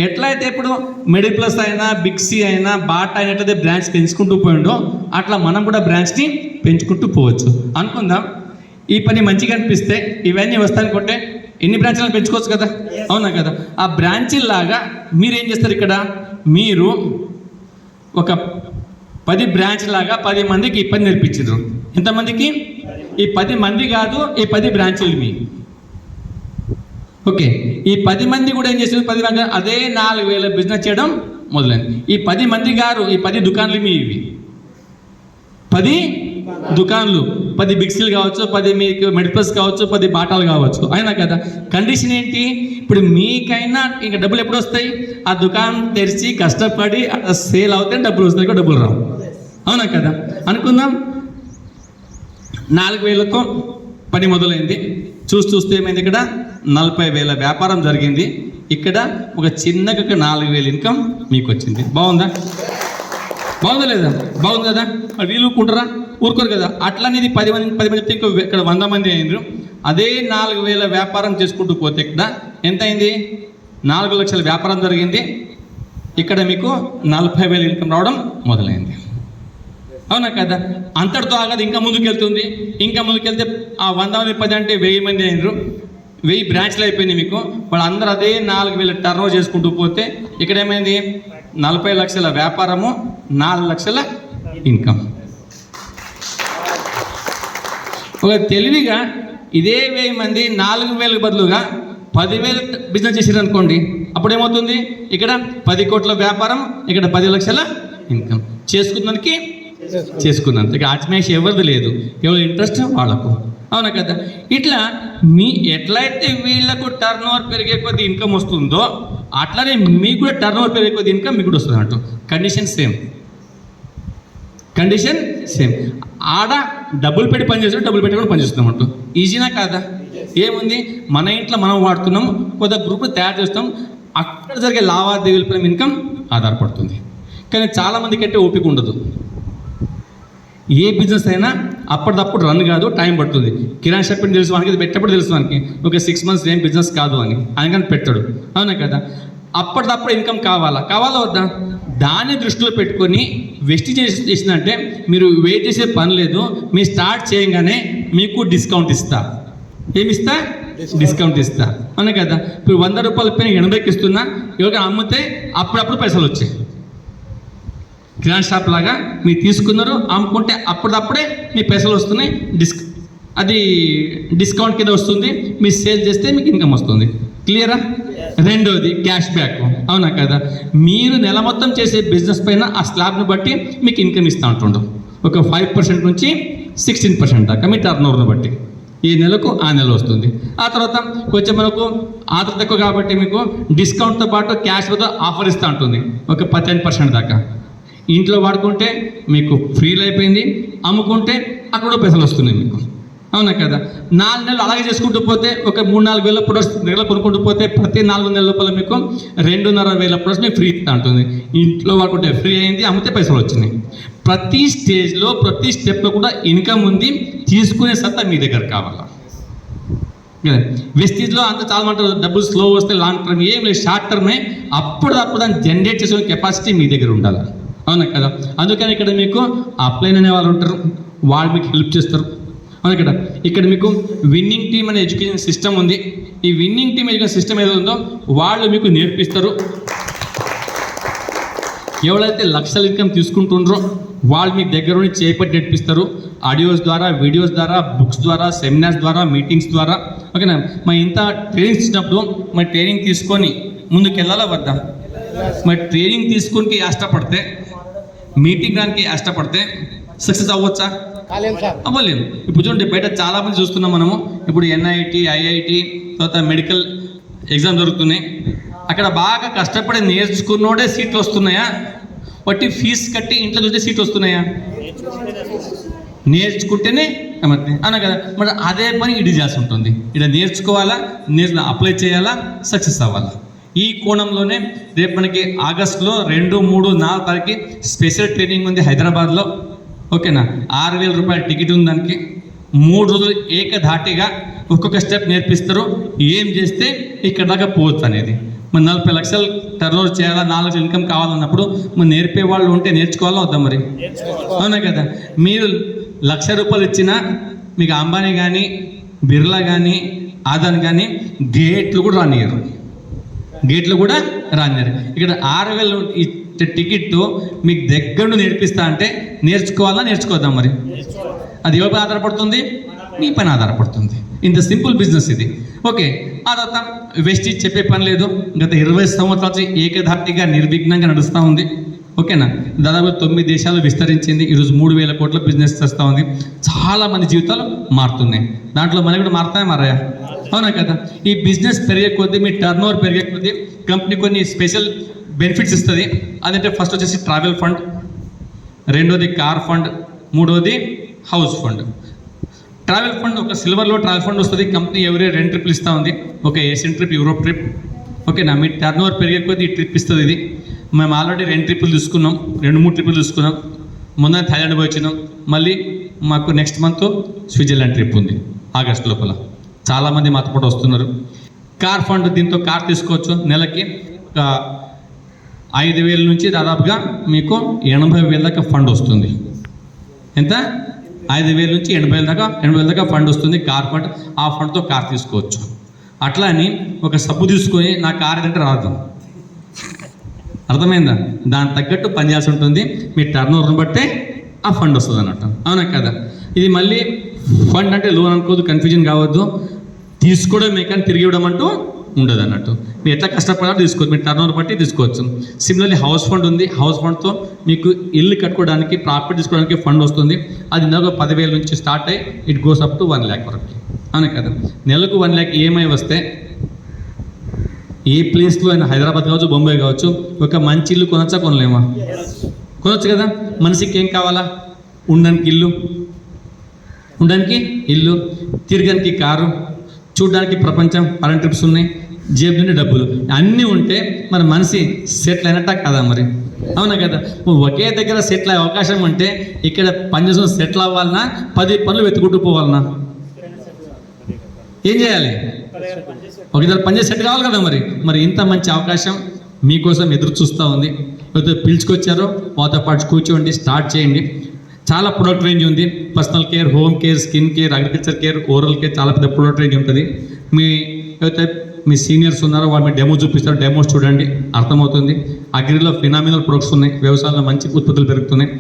A: ఎట్లయితే ఇప్పుడు మెడిల్ ప్లస్ అయినా, బిగ్సీ అయినా, బాటా అయినట్లయితే బ్రాంచ్ పెంచుకుంటూ పోయిండో అట్లా మనం కూడా బ్రాంచ్ని పెంచుకుంటూ పోవచ్చు. అనుకుందాం, ఈ పని మంచిగా అనిపిస్తే ఇవన్నీ వస్తాయనుకుంటే ఎన్ని బ్రాంచ్లను పెంచుకోవచ్చు కదా అవునా కదా. ఆ బ్రాంచీలాగా మీరు ఏం చేస్తారు? ఇక్కడ మీరు ఒక 10 బ్రాంచ్ లాగా 10 మందికి ఈ పని నేర్పించారు. ఎంతమందికి? ఈ 10 మంది కాదు, ఈ 10 బ్రాంచీలు మీ. ఓకే, ఈ 10 మంది కూడా ఏం చేస్తారు? 10 మంది అదే 4,000 బిజినెస్ చేయడం మొదలైంది. ఈ 10 మంది గారు ఈ 10 దుకాన్లు మీ, ఇవి 10 దుకాన్లు, 10 బిగ్సీలు కావచ్చు, 10 మీకు మెడిప్లస్ కావచ్చు, 10 బాటాలు కావచ్చు అయినా కదా. కండిషన్ ఏంటి? ఇప్పుడు మీకైనా ఇంకా డబ్బులు ఎప్పుడు వస్తాయి? ఆ దుకాణం తెరిచి కష్టపడి సేల్ అవుతే డబ్బులు వస్తాయి, డబ్బులు రావు అవునా కదా. అనుకుందాం 4,000తో పని మొదలైంది. చూస్తే ఏమైంది? ఇక్కడ 40,000 వ్యాపారం జరిగింది. ఇక్కడ ఒక చిన్నగా 4,000 ఇన్కమ్ మీకు వచ్చింది. బాగుందా? బాగుందా లేదా? బాగుంది కదా. మరి వీళ్ళు ఊరుకుంటారా? ఊరుకోరు కదా. అట్లనే ఇది 10 మంది ఇంకో ఇక్కడ 100 మంది అయినరు. అదే 4,000 వ్యాపారం చేసుకుంటూ పోతే ఇక్కడ ఎంత అయింది? 4 లక్షల వ్యాపారం జరిగింది. ఇక్కడ మీకు 40,000 ఇన్కమ్ రావడం మొదలైంది అవునా కదా. అంతటితో ఆగదు, ఇంకా ముందుకెళ్తుంది. ఇంకా ముందుకెళ్తే ఆ 100 మంది 10 అంటే 1000 మంది అయినరు. 1000 బ్రాంచ్లు అయిపోయినాయి మీకు. వాళ్ళందరూ అదే 4,000 టర్న్ చేసుకుంటూ పోతే ఇక్కడ ఏమైంది? 40 లక్షల వ్యాపారము, 4 లక్షల ఇన్కమ్. ఒక తెలివిగా ఇదే 1000 మంది 4,000 బదులుగా 10,000 బిజినెస్ చేసారు అనుకోండి, అప్పుడు ఏమవుతుంది? ఇక్కడ 10 కోట్ల వ్యాపారం, ఇక్కడ 10 లక్షల ఇన్కమ్. చేసుకున్నంత ఇక ఆత్మీయత ఎవరిది లేదు, ఎవరి ఇంట్రెస్ట్ వాళ్ళకు అవునా కదా. ఇట్లా ఎట్లయితే వీళ్ళకు టర్న్ ఓవర్ పెరిగే కొద్ది ఇన్కమ్ వస్తుందో అట్లనే మీకు కూడా టర్న్ ఓవర్ పెరిగే కొద్ది ఇన్కమ్ మీకు కూడా వస్తుంది అంటూ. Condition same. ఆడ డబ్బులు పెట్టి పనిచేస్తున్నాం, డబ్బులు పెట్టి కూడా పనిచేస్తున్నాం అంటూ. ఈజీనా కాదా? ఏముంది, మన ఇంట్లో మనం వాడుతున్నాం, కొద్దిగా గ్రూప్లు తయారు చేస్తాం, అక్కడ జరిగే లావాదేవీలపై ఇన్కమ్ ఆధారపడుతుంది. కానీ చాలామందికి అంటే ఓపిక ఉండదు. ఏ బిజినెస్ అయినా అప్పటిదప్పుడు రన్ కాదు, టైం పడుతుంది. కిరాణా షాప్ తెలుసు వానికి, ఇది పెట్టేప్పుడు తెలుసు వానికి ఒక 6 months ఏం బిజినెస్ కాదు అని ఆయన పెట్టాడు అవునా కదా. అప్పటిదప్పుడు ఇన్కమ్ కావాలా వద్దా? దాన్ని దృష్టిలో పెట్టుకొని వెస్ట్ చేసిందంటే మీరు వెయిట్ చేసే పని లేదు. మీరు స్టార్ట్ చేయగానే మీకు డిస్కౌంట్ ఇస్తా. ఏమిస్తా? డిస్కౌంట్ ఇస్తా, అవునా కదా. ఇప్పుడు 100 రూపాయల పెన్ 80కి ఇస్తున్నా, ఎవరికి అమ్మితే అప్పుడప్పుడు పైసలు వచ్చాయి. కిరాణా షాప్ లాగా మీరు తీసుకున్నారు, అమ్ముకుంటే అప్పుడప్పుడే మీ పైసలు వస్తున్నాయి. అది డిస్కౌంట్ కింద వస్తుంది. మీరు సేల్ చేస్తే మీకు ఇన్కమ్ వస్తుంది. క్లియరా? రెండోది క్యాష్ బ్యాక్, అవునా కదా. మీరు నెల మొత్తం చేసే బిజినెస్ పైన ఆ స్లాబ్ను బట్టి మీకు ఇన్కమ్ ఇస్తూ ఉంటుండు. ఒక 5% నుంచి 16% దాకా మీ టర్న్ ఓవర్ను బట్టి ఈ నెలకు ఆ నెల వస్తుంది. ఆ తర్వాత కొంచెం మనకు ఆదరణ తక్కువ కాబట్టి మీకు డిస్కౌంట్తో పాటు క్యాష్ మీద ఆఫర్ ఇస్తూ ఉంటుంది, ఒక 10% దాకా. ఇంట్లో వాడుకుంటే మీకు ఫ్రీలు అయిపోయింది, అమ్ముకుంటే అక్కడ పైసలు వస్తున్నాయి మీకు, అవునా కదా. 4 నెలలు అలాగే చేసుకుంటూ పోతే ఒక 3-4 వేల ప్రొడక్ట్స్ నెలలో కొనుక్కుంటూ పోతే ప్రతి 4 నెలల లోపల మీకు 2,500 ప్రొడక్ట్స్ మీకు ఫ్రీ ఇస్తూ ఉంటుంది. ఇంట్లో వాడుకుంటే ఫ్రీ అయింది, అమ్మితే పైసలు వచ్చినాయి. ప్రతి స్టేజ్లో ప్రతి స్టెప్లో కూడా ఇన్కమ్ ఉంది. తీసుకునే సత్తా మీ దగ్గర కావాలా. వెస్టీజ్లో అంత చాలా అంటారు, డబ్బులు స్లో వస్తే లాంగ్ టర్మ్, ఏం లేదు, షార్ట్ టర్మే. అప్పుడు దాన్ని జనరేట్ చేసే కెపాసిటీ మీ దగ్గర ఉండాలి, అవునా కదా. అందుకని ఇక్కడ మీకు అప్లైన్ అనే వాళ్ళు ఉంటారు, వాళ్ళు మీకు హెల్ప్ చేస్తారు, అవునా కదా. ఇక్కడ మీకు విన్నింగ్ టీమ్ అనే ఎడ్యుకేషన్ సిస్టమ్ ఉంది. ఈ విన్నింగ్ టీమ్ ఎడ్యుకేషన్ సిస్టమ్ ఏదో ఉందో వాళ్ళు మీకు నేర్పిస్తారు. ఎవరైతే లక్షల ఇన్కమ్ తీసుకుంటుండ్రో వాళ్ళు మీ దగ్గర నుండి చేపట్టి నేర్పిస్తారు. ఆడియోస్ ద్వారా, వీడియోస్ ద్వారా, బుక్స్ ద్వారా, సెమినార్స్ ద్వారా, మీటింగ్స్ ద్వారా, ఓకేనా. మరి ఇంత ట్రైనింగ్ ఇచ్చినప్పుడు మరి ట్రైనింగ్ తీసుకొని ముందుకు వెళ్ళాలా వద్దా? మరి ట్రైనింగ్ తీసుకుని కష్టపడితే, మీటింగ్ దానికి కష్టపడితే సక్సెస్ అవ్వచ్చా? అవ్వలేదు. ఇప్పుడు చూడండి, బయట చాలామంది చూస్తున్నాం మనము. ఇప్పుడు NIT, IIT, తర్వాత మెడికల్ ఎగ్జామ్ జరుగుతున్నాయి. అక్కడ బాగా కష్టపడి నేర్చుకున్నోడే సీట్లు వస్తున్నాయా? బట్టి ఫీజు కట్టి ఇంట్లో చూస్తే సీట్లు వస్తున్నాయా? నేర్చుకుంటేనే అవునా కదా. మరి అదే పని ఇటు చేయాల్సి ఉంటుంది. ఇక్కడ నేర్చుకోవాలా, అప్లై చేయాలా, సక్సెస్ అవ్వాలా. ఈ కోణంలోనే రేపు మనకి ఆగస్టులో 2, 3, 4 తారీఖు స్పెషల్ ట్రైనింగ్ ఉంది హైదరాబాద్లో, ఓకేనా. 6,000 రూపాయల టికెట్ ఉంది దానికి. 3 రోజులు ఏకధాటిగా ఒక్కొక్క స్టెప్ నేర్పిస్తారు. ఏం చేస్తే ఇక్కడ దాకా పోవచ్చు అనేది. మరి 40 లక్షలు టర్నోవర్ చేయాలా, 4 లక్షలు ఇన్కమ్ కావాలన్నప్పుడు మరి నేర్పే వాళ్ళు ఉంటే నేర్చుకోవాలా వద్దా మరి? అవునా కదా. మీరు 1,00,000 రూపాయలు ఇచ్చినా మీకు అంబానీ కానీ, బిర్లా కానీ, ఆదాని కానీ గేట్లు కూడా రానియరు. ఇక్కడ 6,000 టికెట్ మీకు దగ్గర నేర్పిస్తా అంటే నేర్చుకోవాలా, నేర్చుకోవద్దాం మరి? అది ఎవరిపై ఆధారపడుతుంది? మీ పైన ఆధారపడుతుంది. ఇంత సింపుల్ బిజినెస్ ఇది, ఓకే. ఆ తర్వాత వెస్టీజ్ చెప్పే పని లేదు. గత 20 సంవత్సరాల నుంచి ఏకధాటిగా నిర్విఘ్నంగా నడుస్తూ ఉంది, ఓకేనా. దాదాపు 9 దేశాలు విస్తరించింది. ఈరోజు 3,000 కోట్ల బిజినెస్ చేస్తూ ఉంది. చాలా మంది జీవితాలు మారుతున్నాయి. దాంట్లో మనకి కూడా మారాయా? అవునా కదా. ఈ బిజినెస్ పెరిగే కొద్దీ, మీ టర్న్ ఓవర్ పెరిగే కొద్దీ కంపెనీ కొన్ని స్పెషల్ బెనిఫిట్స్ ఇస్తుంది. అదంటే ఫస్ట్ వచ్చేసి ట్రావెల్ ఫండ్, రెండోది కార్ ఫండ్, మూడోది హౌస్ ఫండ్. ట్రావెల్ ఫండ్ ఒక సిల్వర్లో ట్రావెల్ ఫండ్ వస్తుంది. కంపెనీ ఎవరీ 2 ట్రిప్లు ఇస్తూ ఉంది. ఒక ఏషియన్ ట్రిప్, యూరోప్ ట్రిప్, ఓకేనా. మీ టర్న్ ఓవర్ పెరిగే కొద్దీ ఈ ట్రిప్ ఇస్తుంది. ఇది మేము ఆల్రెడీ 2 ట్రిప్పులు తీసుకున్నాం, 2-3 ట్రిప్పులు తీసుకున్నాం. మొన్న థాయిలాండ్ పోయి వచ్చినాం. మళ్ళీ మాకు నెక్స్ట్ మంత్ స్విట్జర్లాండ్ ట్రిప్ ఉంది ఆగస్ట్ లోపల. చాలామంది మాతో పాటు వస్తున్నారు. కార్ ఫండ్, దీంతో కార్ తీసుకోవచ్చు. నెలకి 5,000 నుంచి దాదాపుగా మీకు 80,000 దాకా ఫండ్ వస్తుంది. ఎంత? 5,000 నుంచి 80,000 దాకా ఫండ్ వస్తుంది, కార్ ఫండ్. ఆ ఫండ్తో కార్ తీసుకోవచ్చు. అట్లా అని ఒక సబ్బు తీసుకొని నా కార్ అంటే రాదు, అర్థమైందా? దాని తగ్గట్టు పనిచేయాల్సి ఉంటుంది. మీ టర్న్ ఓవర్ని బట్టే ఆ ఫండ్ వస్తుంది అన్నట్టు, అవునా కదా. ఇది మళ్ళీ ఫండ్ అంటే లోన్ అనుకోవద్దు, కన్ఫ్యూజన్ కావద్దు. తీసుకోవడమే కానీ తిరిగి ఇవ్వడం అంటూ ఉండదు అన్నట్టు. మీరు ఎట్లా కష్టపడాలో తీసుకోవచ్చు, మీ టర్న్ ఓవర్ బట్టి తీసుకోవచ్చు. సిమిలర్లీ హౌస్ ఫండ్ ఉంది. హౌస్ ఫండ్తో మీకు ఇల్లు కట్టుకోవడానికి, ప్రాపర్టీ తీసుకోవడానికి ఫండ్ వస్తుంది. అది నెలకు 10,000 నుంచి స్టార్ట్ అయ్యి it goes up to 1 lakh వరకు, అవునా కదా. నెలకు 1 lakh EMI వస్తే ఏ ప్లేస్లో అయినా, హైదరాబాద్ కావచ్చు, బొంబాయి కావచ్చు, ఒక మంచి ఇల్లు కొనొచ్చా, కొనలేమా? కొనొచ్చు కదా. మనిషికి ఏం కావాలా? ఉండడానికి ఇల్లు, తిరగడానికి కారు, చూడడానికి ప్రపంచం, ఫారెన్ ట్రిప్స్ ఉన్నాయి, జేబు నుండి డబ్బులు అన్నీ ఉంటే మరి మనిషి సెటిల్ అయినట్ట కదా మరి, అవునా కదా. ఒకే దగ్గర సెటిల్ అయ్యే అవకాశం ఉంటే ఇక్కడ పనిచేసిన సెటిల్ అవ్వాలన్నా 10 పనులు వెతుకుంటూ పోవాలన్నా ఏం చేయాలి? ఒక దగ్గర పనిచేసి సెట్ కావాలి కదా మరి ఇంత మంచి అవకాశం మీకోసం ఎదురు చూస్తూ ఉంది. పిలుచుకొచ్చారో వాళ్ళతో పాటు కూర్చోండి, స్టార్ట్ చేయండి. చాలా ప్రొడక్ట్ రేంజ్ ఉంది. Personal care, home care, skin care, agriculture care, oral care, చాలా పెద్ద ప్రొడక్ట్ రేంజ్ ఉంటుంది. మీ అయితే మీ సీనియర్స్ ఉన్నారో వాళ్ళు మీ డెమో చూపిస్తారు, డెమోస్ చూడండి, అర్థమవుతుంది. అగ్రిలో ఫినామినల్ ప్రొడక్ట్స్ ఉన్నాయి, వ్యవసాయంలో మంచి ఉత్పత్తులు పెరుగుతున్నాయి.